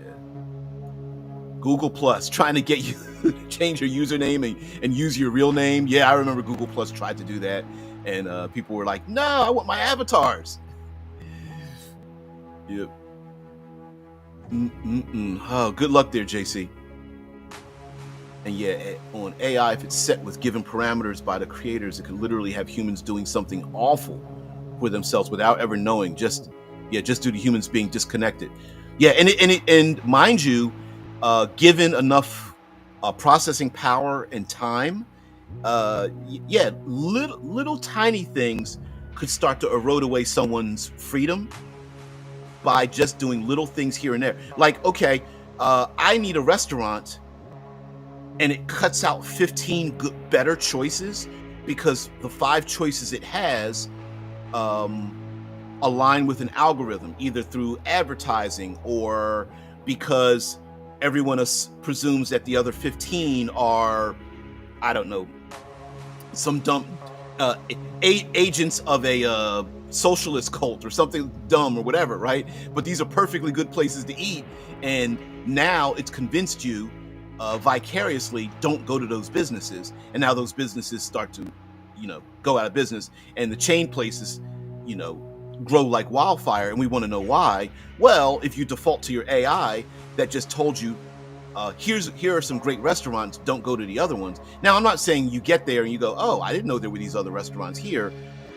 Google Plus trying to get you to change your username and use your real name. Yeah, I remember Google Plus tried to do that, and people were like, "No, I want my avatars." Yep. Oh, good luck there, JC. And yeah, on AI, if it's set with given parameters by the creators, it can literally have humans doing something awful for themselves without ever knowing. Just due to humans being disconnected. Yeah, and mind you, given enough processing power and time, little tiny things could start to erode away someone's freedom by just doing little things here and there. Like, okay, I need a restaurant, and it cuts out 15 good, better choices because the 5 choices it has align with an algorithm, either through advertising or because everyone presumes that the other 15 are, I don't know, some dumb agents of a socialist cult or something dumb or whatever, right? But these are perfectly good places to eat, and now it's convinced you vicariously, don't go to those businesses, and now those businesses start to go out of business, and the chain places grow like wildfire, and we want to know why. Well, if you default to your AI that just told you here are some great restaurants, don't go to the other ones. Now, I'm not saying you get there and you go, oh, I didn't know there were these other restaurants here,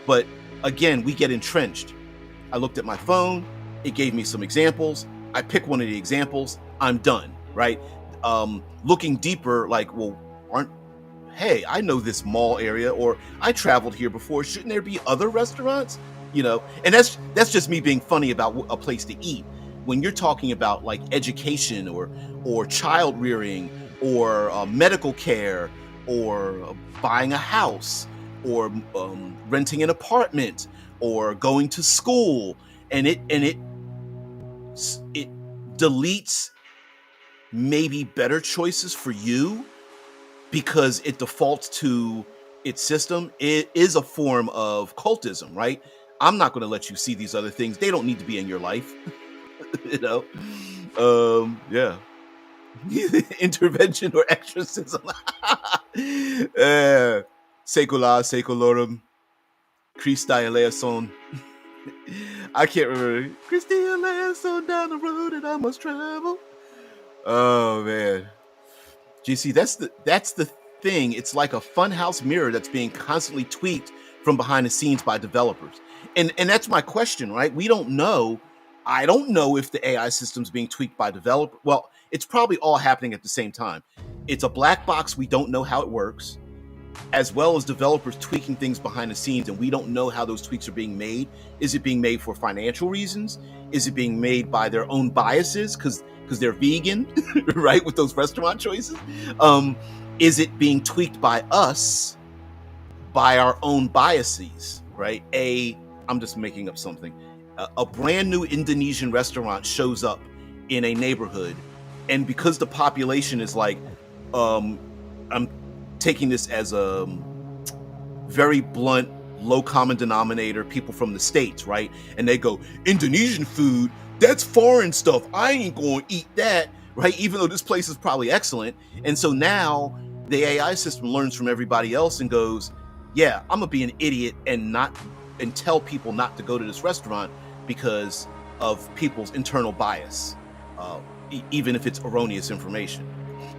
but again, we get entrenched. I looked at my phone, it gave me some examples. I pick one of the examples, I'm done, right? Looking deeper, like, well, hey, I know this mall area, or I traveled here before. Shouldn't there be other restaurants? And that's just me being funny about a place to eat. When you're talking about like education or child rearing or medical care or buying a house or renting an apartment or going to school, and it deletes maybe better choices for you because it defaults to its system. It is a form of cultism, right? I'm not going to let you see these other things. They don't need to be in your life. you know yeah. Intervention or exorcism. Secula secularum Christi eleison. I can't remember. Christi eleison, down the road that I must travel. Oh man, GC, that's the thing. It's like a funhouse mirror that's being constantly tweaked from behind the scenes by developers. And that's my question, right? We don't know. I don't know if the AI system's being tweaked by developers. Well, it's probably all happening at the same time. It's a black box. We don't know how it works, as well as developers tweaking things behind the scenes, and we don't know how those tweaks are being made. Is it being made for financial reasons? Is it being made by their own biases because they're vegan, right, with those restaurant choices? Is it being tweaked by us, by our own biases, right? I'm just making up something. A brand new Indonesian restaurant shows up in a neighborhood, and because the population is like, I'm taking this as a very blunt, low common denominator, people from the States, right? And they go, Indonesian food, that's foreign stuff. I ain't going to eat that, right? Even though this place is probably excellent. And so now the AI system learns from everybody else and goes, yeah, I'm going to be an idiot and tell people not to go to this restaurant because of people's internal bias, even if it's erroneous information.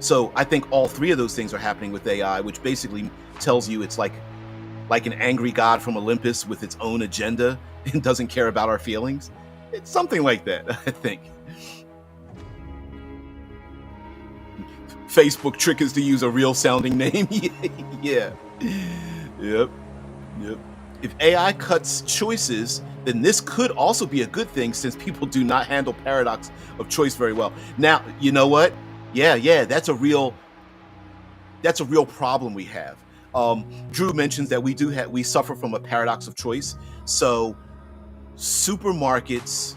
So I think all three of those things are happening with AI, which basically tells you it's like an angry god from Olympus with its own agenda and doesn't care about our feelings. It's something like that, I think. Facebook trick is to use a real sounding name. Yeah. Yep. If AI cuts choices, then this could also be a good thing since people do not handle paradox of choice very well. Now, you know what? Yeah, that's a real problem we have. Drew mentions that we suffer from a paradox of choice. So supermarkets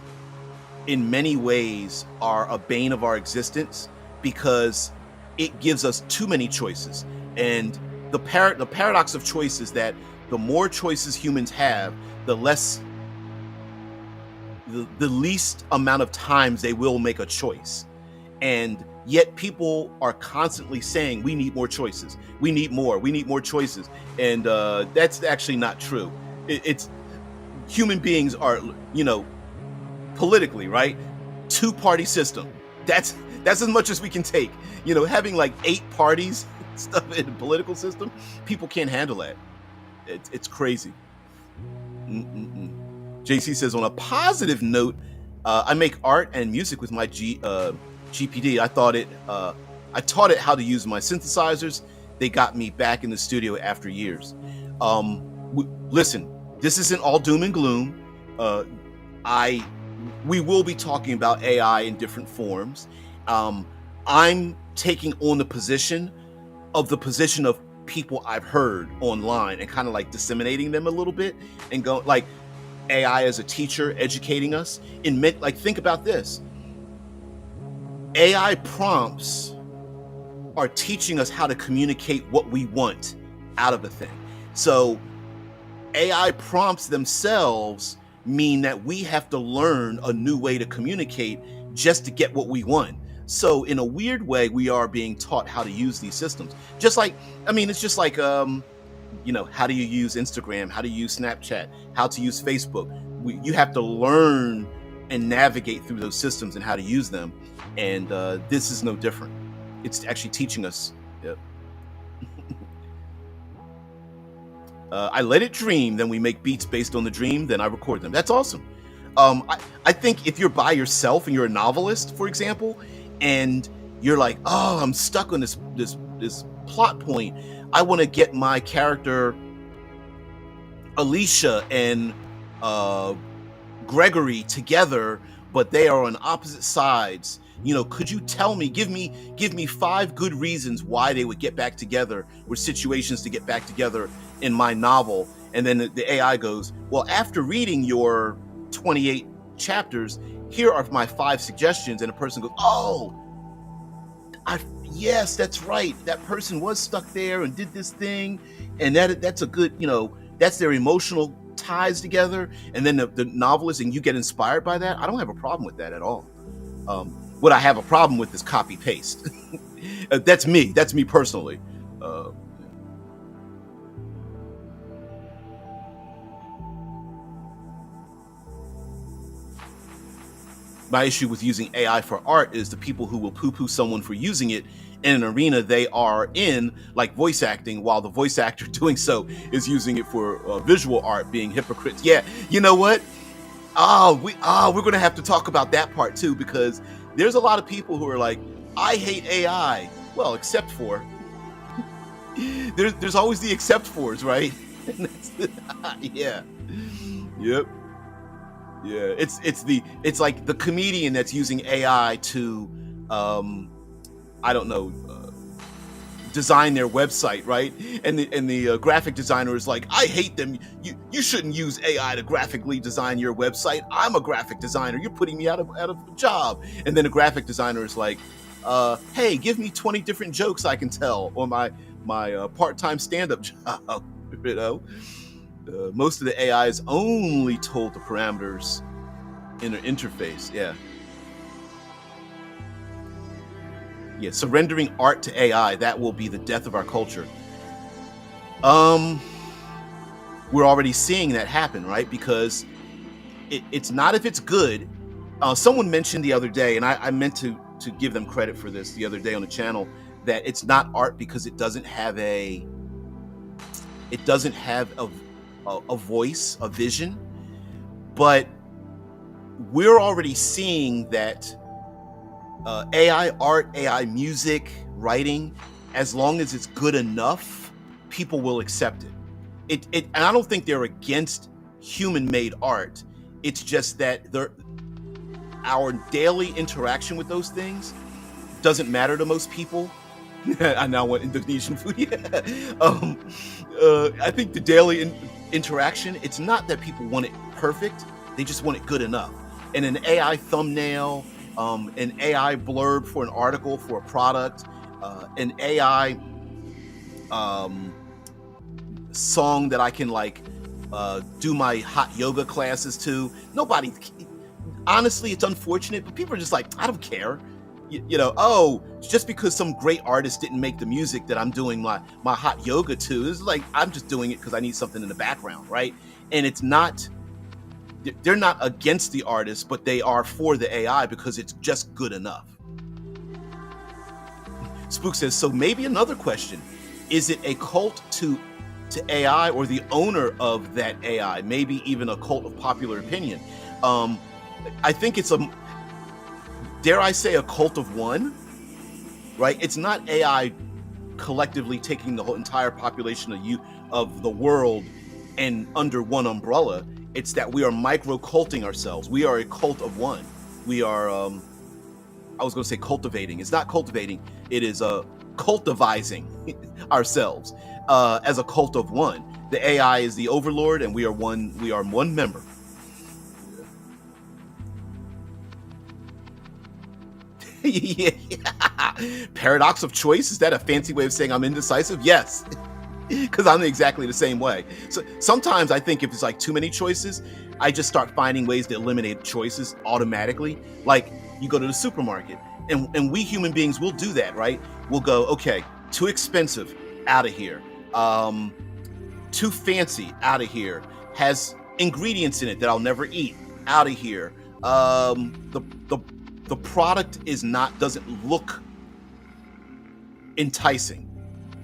in many ways are a bane of our existence because it gives us too many choices. And the paradox of choice is that the more choices humans have, the least amount of times they will make a choice. And yet people are constantly saying, we need more choices. We need more choices. And that's actually not true. It's human beings are, politically, right? Two-party system. That's as much as we can take. Having like 8 parties stuff in the political system, people can't handle that. It's crazy. JC says, on a positive note, I make art and music with my GPD. I taught it how to use my synthesizers. They got me back in the studio after years. Listen, this isn't all doom and gloom. We will be talking about AI in different forms. I'm taking on the position of people I've heard online and kind of like disseminating them a little bit and go like AI as a teacher educating us think about this. AI prompts are teaching us how to communicate what we want out of a thing. So AI prompts themselves mean that we have to learn a new way to communicate just to get what we want. So in a weird way, we are being taught how to use these systems. It's just like, how do you use Instagram? How to use Snapchat? How to use Facebook? You have to learn and navigate through those systems and how to use them. And this is no different. It's actually teaching us. Yep. I let it dream, then we make beats based on the dream, then I record them. That's awesome. I think if you're by yourself and you're a novelist, for example, and you're like, oh, I'm stuck on this plot point. I want to get my character Alicia and uh, Gregory together, but they are on opposite sides. Could you tell me, give me 5 good reasons why they would get back together, or situations to get back together in my novel? And then the AI goes, well, after reading your 28 chapters, here are my 5 suggestions. And a person goes, oh, yes, that's right. That person was stuck there and did this thing, and that's a good, that's their emotional ties together. And then the novelist, and you get inspired by that. I don't have a problem with that at all. What I have a problem with is copy paste. That's me personally. My issue with using AI for art is the people who will poo-poo someone for using it in an arena they are in, like voice acting, while the voice actor doing so is using it for visual art, being hypocrites. Yeah, you know what? We're gonna have to talk about that part too, because there's a lot of people who are like, I hate AI. Well, except for there's always the except fors, right? Yeah. Yep. Yeah, it's like the comedian that's using AI to, I don't know, design their website, right? And the graphic designer is like, I hate them. You shouldn't use AI to graphically design your website. I'm a graphic designer. You're putting me out of a job. And then the graphic designer is like, hey, give me 20 different jokes I can tell on my part-time stand-up job. Most of the AI is only told the parameters in an interface. Yeah. Surrendering art to AI, that will be the death of our culture. We're already seeing that happen, right? Because it's not if it's good. Someone mentioned the other day, and I meant to give them credit for this the other day on the channel, that it's not art because it doesn't have a voice, a vision. But we're already seeing that AI art, AI music, writing, as long as it's good enough, people will accept it. And I don't think they're against human-made art. It's just that our daily interaction with those things doesn't matter to most people. I now want Indonesian food. Yeah. I think the daily interaction, it's not that people want it perfect, they just want it good enough. And an AI thumbnail, an AI blurb for an article, for a product, an AI song that I can do my hot yoga classes to. Nobody, honestly, it's unfortunate, but people are just like, I don't care. Just because some great artist didn't make the music that I'm doing my hot yoga to, is like, I'm just doing it because I need something in the background, right? And it's not, they're not against the artist, but they are for the AI because it's just good enough. Spook says, so maybe another question, is it a cult to AI, or the owner of that AI? Maybe even a cult of popular opinion. I think it's dare I say, a cult of one, right? It's not AI collectively taking the whole entire population of the world and under one umbrella. It's that we are micro-culting ourselves. We are a cult of one. We are, I was going to say cultivating. It's not cultivating. It is cultivizing ourselves as a cult of one. The AI is the overlord, and we are one. We are one member. Yeah. Paradox of choice, is that a fancy way of saying I'm indecisive? Yes, because I'm exactly the same way. So sometimes I think if it's like too many choices, I just start finding ways to eliminate choices automatically. Like, you go to the supermarket, and we human beings will do that, right? We'll go, okay, too expensive, out of here. Too fancy, out of here. Has ingredients in it that I'll never eat, out of here. The product doesn't look enticing.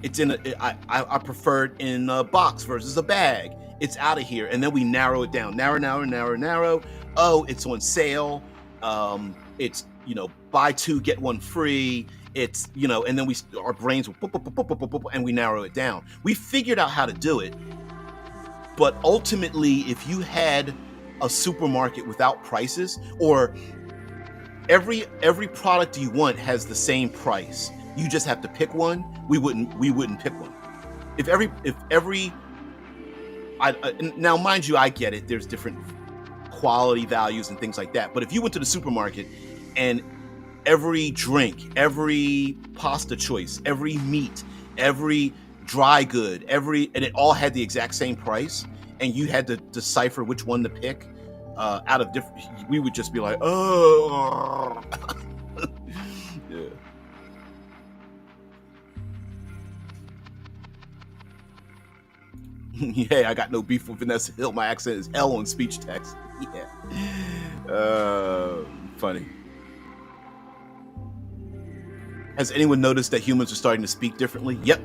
It's in I prefer it in a box versus a bag. It's out of here, and then we narrow it down, narrow. Oh, it's on sale. It's buy two get one free. It's and then our brains will and we narrow it down. We figured out how to do it, but ultimately, if you had a supermarket without prices, or every product you want has the same price, you just have to pick one. We wouldn't pick one. If every now, mind you, I get it. There's different quality values and things like that. But if you went to the supermarket and every drink, every pasta choice, every meat, every dry good, and it all had the exact same price, and you had to decipher which one to pick out of different, we would just be like, oh. Yeah. Hey, I got no beef with Vanessa Hill. My accent is hell on speech text. Yeah. Funny. Has anyone noticed that humans are starting to speak differently? Yep,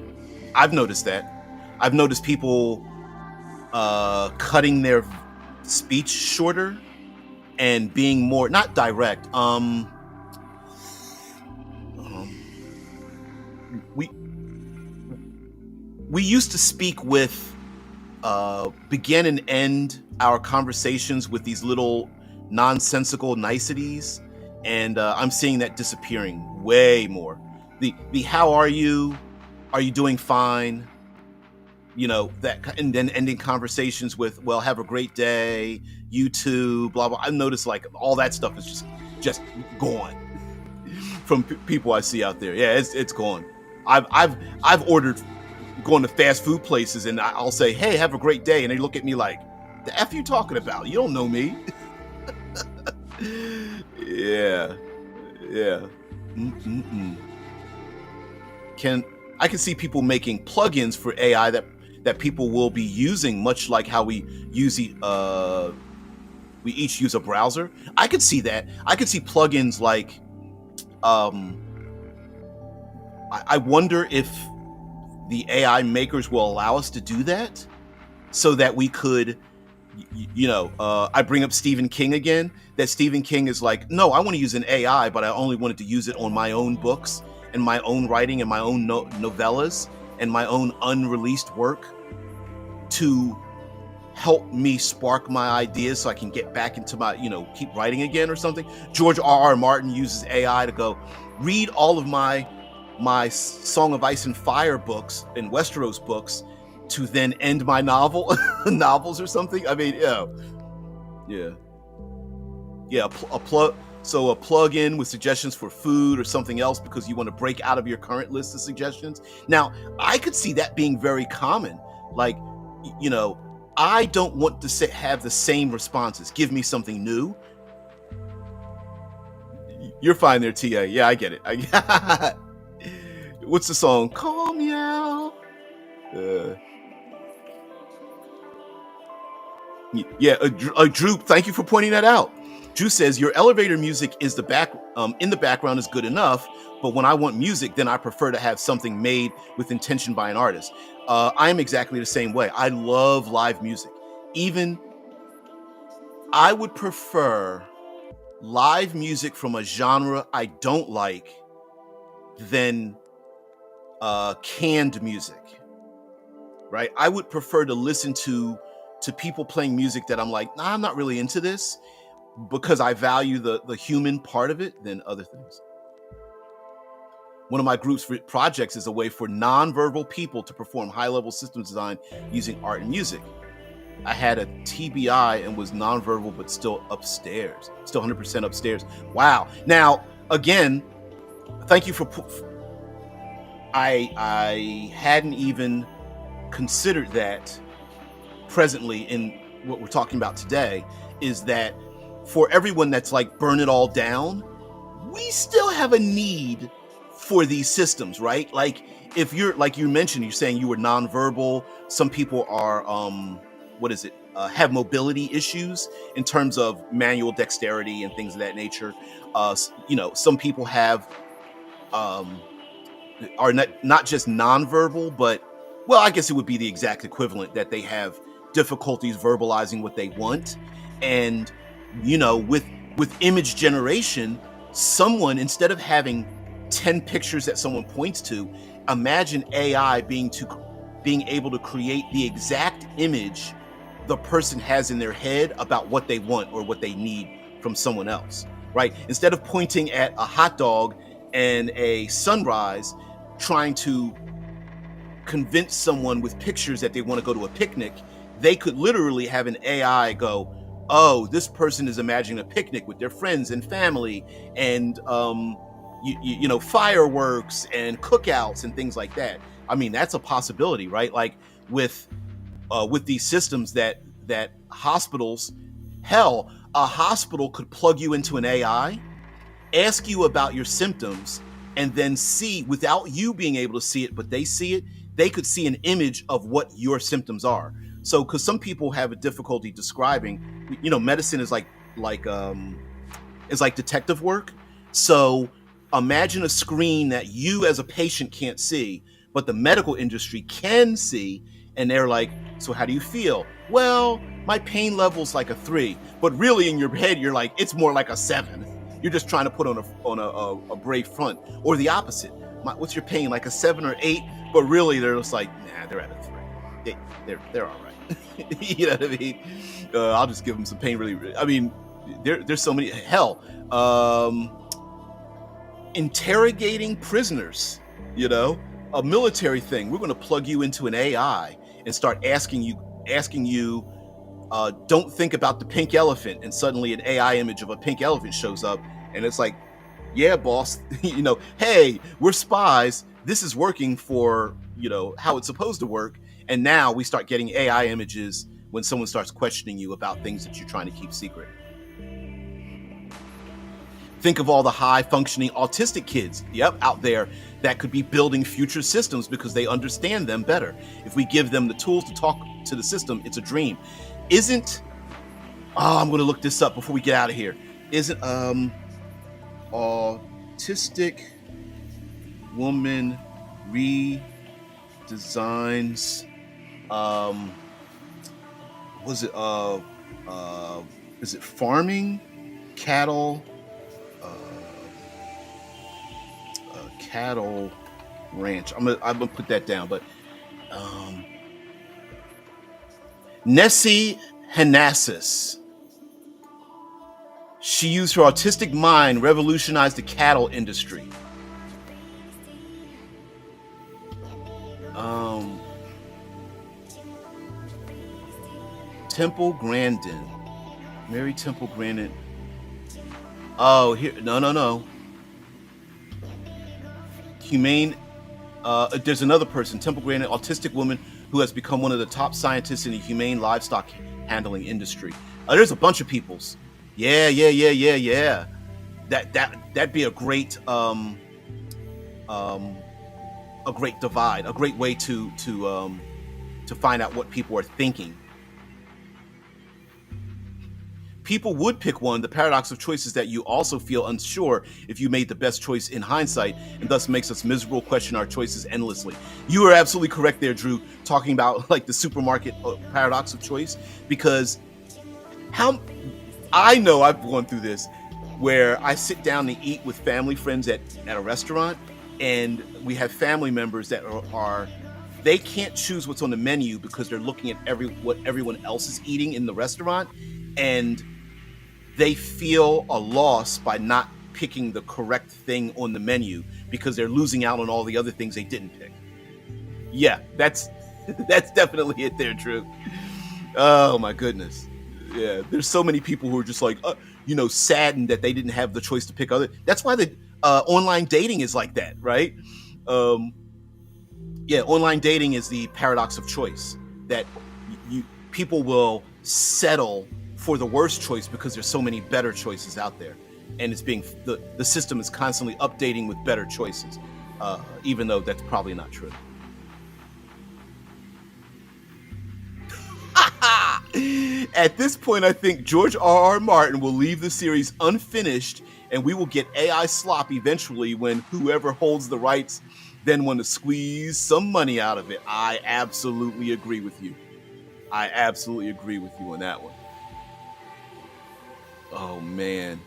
I've noticed that. I've noticed people cutting their speech shorter and being more, not direct. We used to speak with begin and end our conversations with these little nonsensical niceties, and I'm seeing that disappearing way more. The how are you doing fine, that, and then ending conversations with, well, have a great day, you too, blah blah. I've noticed like all that stuff is just gone from people I see out there. Yeah, it's gone. I've ordered, going to fast food places, and I'll say, hey, have a great day, and they look at me like, the F you talking about? You don't know me. Yeah. I can see people making plugins for AI that people will be using, much like how we each use a browser. I could see that. I could see plugins like, I wonder if the AI makers will allow us to do that, so that we could, I bring up Stephen King again, that Stephen King is like, no, I want to use an AI, but I only wanted to use it on my own books and my own writing and my own novellas and my own unreleased work to help me spark my ideas so I can get back into my, keep writing again or something. George R.R. Martin uses AI to go read all of my Song of Ice and Fire books and Westeros books to then end my novels or something. I mean, yeah. A plug-in with suggestions for food or something else because you want to break out of your current list of suggestions. Now, I could see that being very common. Like, I don't want to have the same responses. Give me something new. You're fine there, TA. Yeah, I get it. What's the song? Call me out. Yeah, Drew, thank you for pointing that out. Drew says your elevator music is in the background is good enough, but when I want music, then I prefer to have something made with intention by an artist. I am exactly the same way. I love live music. Even I would prefer live music from a genre I don't like than canned music. Right? I would prefer to listen to people playing music that I'm like, nah, I'm not really into this, because I value the human part of it than other things. One of my group's projects is a way for nonverbal people to perform high-level systems design using art and music. I had a TBI and was nonverbal, but still 100% upstairs. Wow. Now, again, thank you for. I hadn't even considered that presently in what we're talking about today, is that for everyone that's like burn it all down, we still have a need for these systems, right? Like if you're, like you mentioned, you're saying you were nonverbal. Some people are, have mobility issues in terms of manual dexterity and things of that nature. Some people have are not just nonverbal, but, well, I guess it would be the exact equivalent, that they have difficulties verbalizing what they want. And with image generation, someone, instead of having 10 pictures that someone points to, imagine AI being able to create the exact image the person has in their head about what they want or what they need from someone else, right? Instead of pointing at a hot dog and a sunrise, trying to convince someone with pictures that they want to go to a picnic, they could literally have an AI go, oh, this person is imagining a picnic with their friends and family, and fireworks and cookouts and things like that. I mean, that's a possibility, right? Like with these systems that hospitals, hell, a hospital could plug you into an AI, ask you about your symptoms, and then see, without you being able to see it, but they see it, they could see an image of what your symptoms are. So, because some people have a difficulty describing, medicine is like detective work. So imagine a screen that you as a patient can't see, but the medical industry can see, and they're like, so how do you feel? Well, my pain level's like a 3, but really in your head you're like, it's more like a 7. You're just trying to put on a brave front. Or the opposite. What's your pain, like a 7 or 8? But really they're just like, nah, they're at a 3. They're all right. You know what I mean? I'll just give them some pain relief. I mean, there's so many. Hell, interrogating prisoners, a military thing. We're going to plug you into an AI and start asking you, don't think about the pink elephant, and suddenly an AI image of a pink elephant shows up, and it's like, yeah, boss, hey, we're spies. This is working for, how it's supposed to work. And now we start getting AI images when someone starts questioning you about things that you're trying to keep secret. Think of all the high-functioning autistic kids, out there that could be building future systems because they understand them better. If we give them the tools to talk to the system, it's a dream. I'm going to look this up before we get out of here. Isn't autistic woman redesigns, is it farming, cattle, cattle ranch? I'm gonna put that down. But Nessie Hanassis, she used her autistic mind revolutionized the cattle industry. Temple Grandin, Mary Temple Grandin. Oh, here, no. Humane. There's another person, Temple Grandin, autistic woman who has become one of the top scientists in the humane livestock handling industry. There's a bunch of peoples. Yeah. That'd be a great divide, a great way to find out what people are thinking. People would pick one. The paradox of choice is that you also feel unsure if you made the best choice in hindsight, and thus makes us miserable, question our choices endlessly. You are absolutely correct there, Drew, talking about like the supermarket paradox of choice, because I know I've gone through this, where I sit down to eat with family friends at a restaurant, and we have family members that are they can't choose what's on the menu because they're looking at what everyone else is eating in the restaurant, and they feel a loss by not picking the correct thing on the menu because they're losing out on all the other things they didn't pick. Yeah, that's definitely it there, Drew. Oh my goodness. Yeah, there's so many people who are just like, saddened that they didn't have the choice to pick other. That's why the online dating is like that, right? Online dating is the paradox of choice, that people will settle for the worst choice because there's so many better choices out there, and it's the system is constantly updating with better choices, even though that's probably not true. At this point, I think George R.R. Martin will leave the series unfinished, and we will get AI slop eventually when whoever holds the rights then want to squeeze some money out of it. I absolutely agree with you. I absolutely agree with you on that one. Oh man.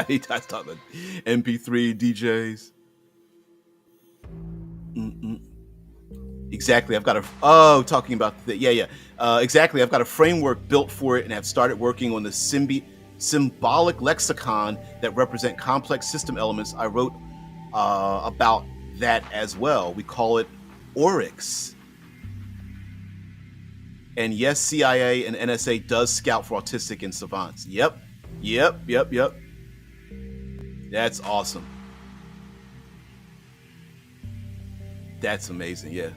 He talked about MP3 DJs. Mm-mm. Exactly. I've got talking about exactly. I've got a framework built for it and have started working on the symbolic lexicon that represent complex system elements. I wrote about that as well. We call it Oryx. And yes, CIA and NSA does scout for autistic and savants. Yep. That's awesome. That's amazing. Yeah.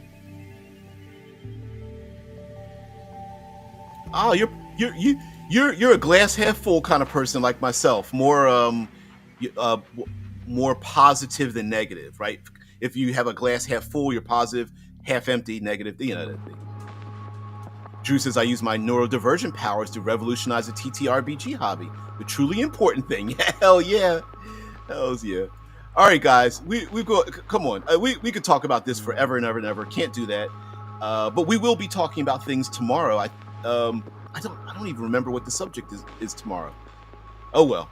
Oh, you're a glass half full kind of person like myself. More positive than negative, right? If you have a glass half full, you're positive. Half empty, negative. You know that thing. Drew says I use my neurodivergent powers to revolutionize the TTRPG hobby. The truly important thing. Hell yeah. Hells yeah. All right, guys. We go. Come on. We could talk about this forever and ever and ever. Can't do that. But we will be talking about things tomorrow. I don't even remember what the subject is tomorrow. Oh well.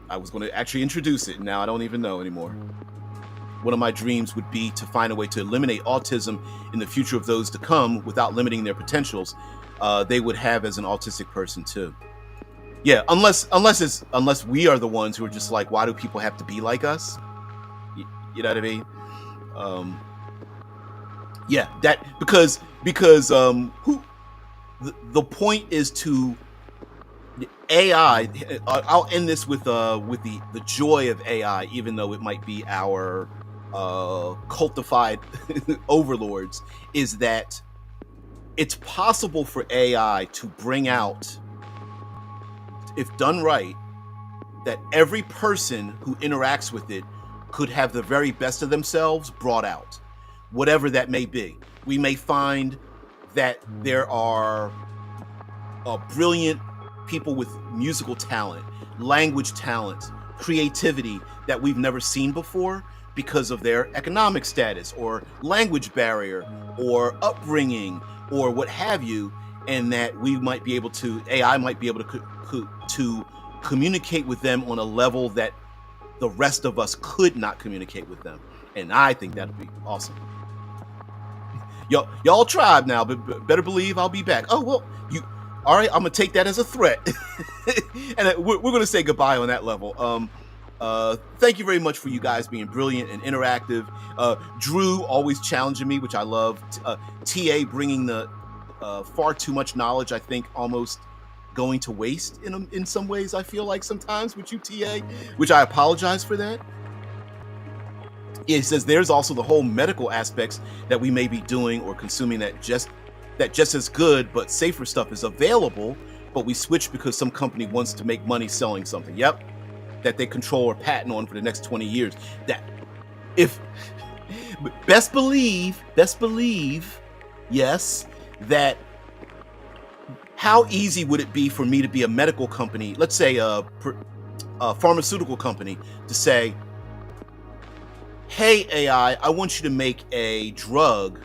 I was going to actually introduce it. Now I don't even know anymore. One of my dreams would be to find a way to eliminate autism in the future of those to come without limiting their potentials they would have as an autistic person too. Yeah, unless we are the ones who are just like, why do people have to be like us? You know what I mean? Yeah, that because the point is to AI. I'll end this with the joy of AI, even though it might be our cultified overlords, is that it's possible for AI to bring out, if done right, that every person who interacts with it could have the very best of themselves brought out, whatever that may be. We may find that there are brilliant people with musical talent, language talent, creativity that we've never seen before because of their economic status or language barrier or upbringing or what have you, and that we might be able to, AI might be able to communicate with them on a level that the rest of us could not communicate with them. And I think that'd be awesome. Y'all tribe now, but better believe I'll be back. Oh, well, all right, I'm gonna take that as a threat. And we're gonna say goodbye on that level. Thank you very much for you guys being brilliant and interactive. Drew always challenging me, which I love. TA bringing the far too much knowledge, I think almost going to waste in some ways, I feel like sometimes with you, TA, which I apologize for that. Yeah, he says there's also the whole medical aspects that we may be doing or consuming that just as good but safer stuff is available, but we switch because some company wants to make money selling something. Yep. That they control or patent on for the next 20 years. That if best believe, yes, that how easy would it be for me to be a medical company, let's say a pharmaceutical company, to say, hey AI, I want you to make a drug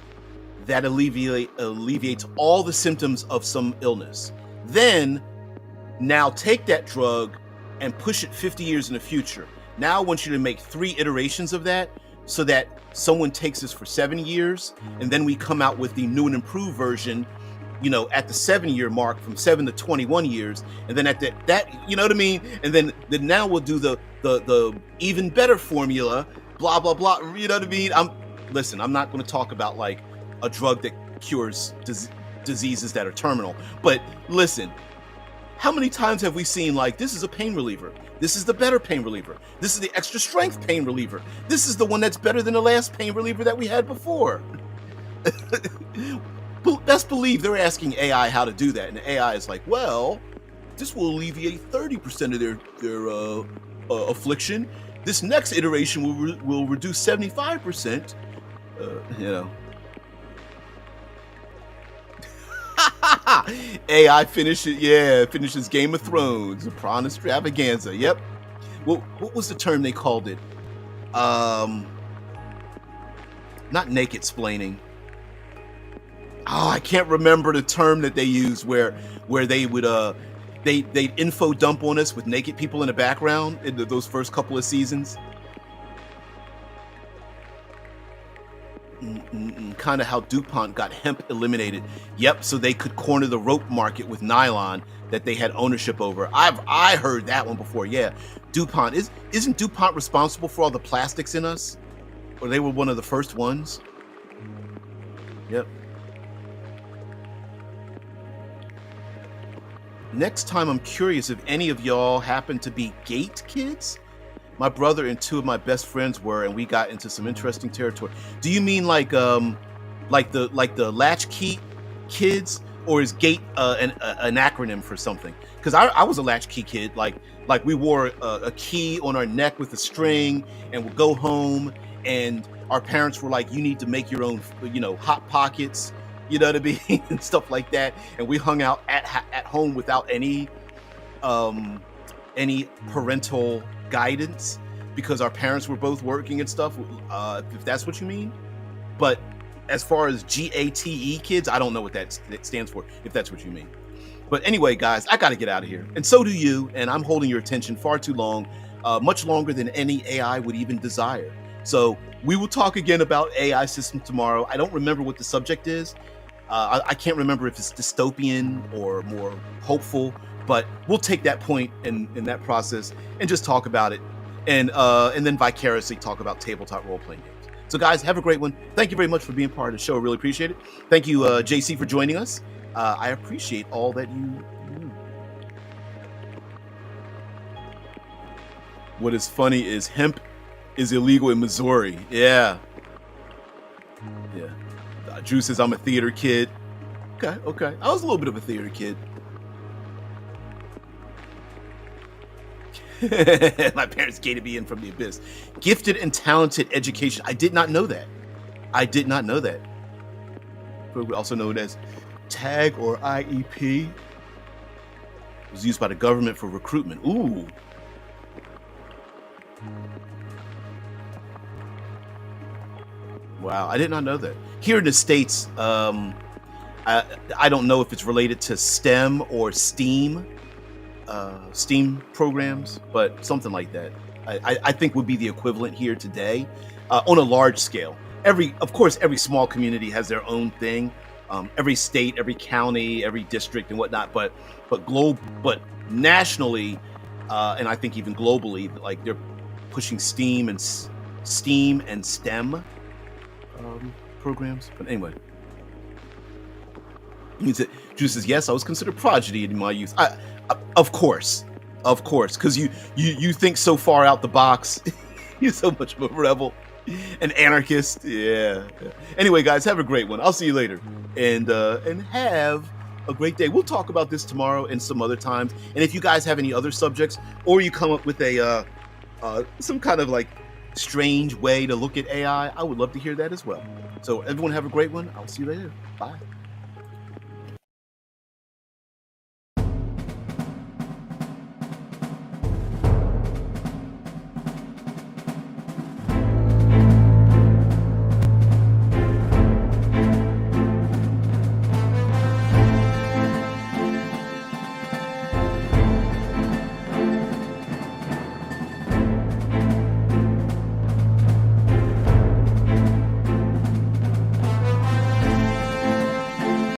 that alleviates all the symptoms of some illness. Then now take that drug and push it 50 years in the future. Now I want you to make 3 iterations of that so that someone takes this for 7 years, and then we come out with the new and improved version, at the 7-year mark, from 7 to 21 years, and then at that, you know what I mean? And then now we'll do the even better formula, blah blah blah. You know what I mean? I'm not going to talk about like a drug that cures diseases that are terminal, but listen. How many times have we seen like, this is a pain reliever, this is the better pain reliever, this is the extra strength pain reliever, this is the one that's better than the last pain reliever that we had before? Best believe they're asking AI how to do that, and the AI is like, well, this will alleviate 30% of their affliction. This next iteration will reduce 75%. AI finishes Game of Thrones, a prawn extravaganza. Yep. what was the term they called it? Um, Not naked splaining. Oh, I can't remember the term that they used where they would they'd info dump on us with naked people in the background in those first couple of seasons. Kind of how DuPont got hemp eliminated. Yep, so they could corner the rope market with nylon that they had ownership over. I heard that one before. Yeah, DuPont isn't DuPont responsible for all the plastics in us, or they were one of the first ones. Yep. Next time, I'm curious if any of y'all happen to be gate kids. My brother and two of my best friends were, and we got into some interesting territory. Do you mean like the latchkey kids, or is gate an acronym for something? Because I was a latchkey kid. Like we wore a key on our neck with a string, and would go home, and our parents were like, "You need to make your own, hot pockets." You know what I mean, and stuff like that. And we hung out at home without any parental guidance because our parents were both working and stuff. If that's what you mean. But as far as GATE kids, I don't know what that stands for, if that's what you mean. But anyway, guys, I got to get out of here. And so do you. And I'm holding your attention far too long, much longer than any AI would even desire. So we will talk again about AI systems tomorrow. I don't remember what the subject is. I can't remember if it's dystopian or more hopeful, but we'll take that point in that process and just talk about it, and then vicariously talk about tabletop role-playing games. So guys, have a great one. Thank you very much for being part of the show. I really appreciate it. Thank you, JC, for joining us. I appreciate all that you do. What is funny is hemp is illegal in Missouri. Yeah. Drew says I'm a theater kid. Okay. I was a little bit of a theater kid. My parents gated me in from the abyss. Gifted and talented education. I did not know that. Also known as TAG or IEP. It was used by the government for recruitment. Ooh. Wow, I did not know that. Here in the States, I don't know if it's related to STEM or STEAM programs, but something like that. I think would be the equivalent here today, on a large scale. Of course, every small community has their own thing. Every state, every county, every district, and whatnot. But nationally, and I think even globally, like they're pushing STEAM and STEM programs. But anyway, Drew says, yes, I was considered prodigy in my youth. Of course, because you think so far out the box. You're so much of a rebel, an anarchist. Yeah. Anyway, guys, have a great one. I'll see you later, and have a great day. We'll talk about this tomorrow and some other times. And if you guys have any other subjects, or you come up with a some kind of like strange way to look at AI, I would love to hear that as well. So everyone have a great one. I'll see you later. Bye.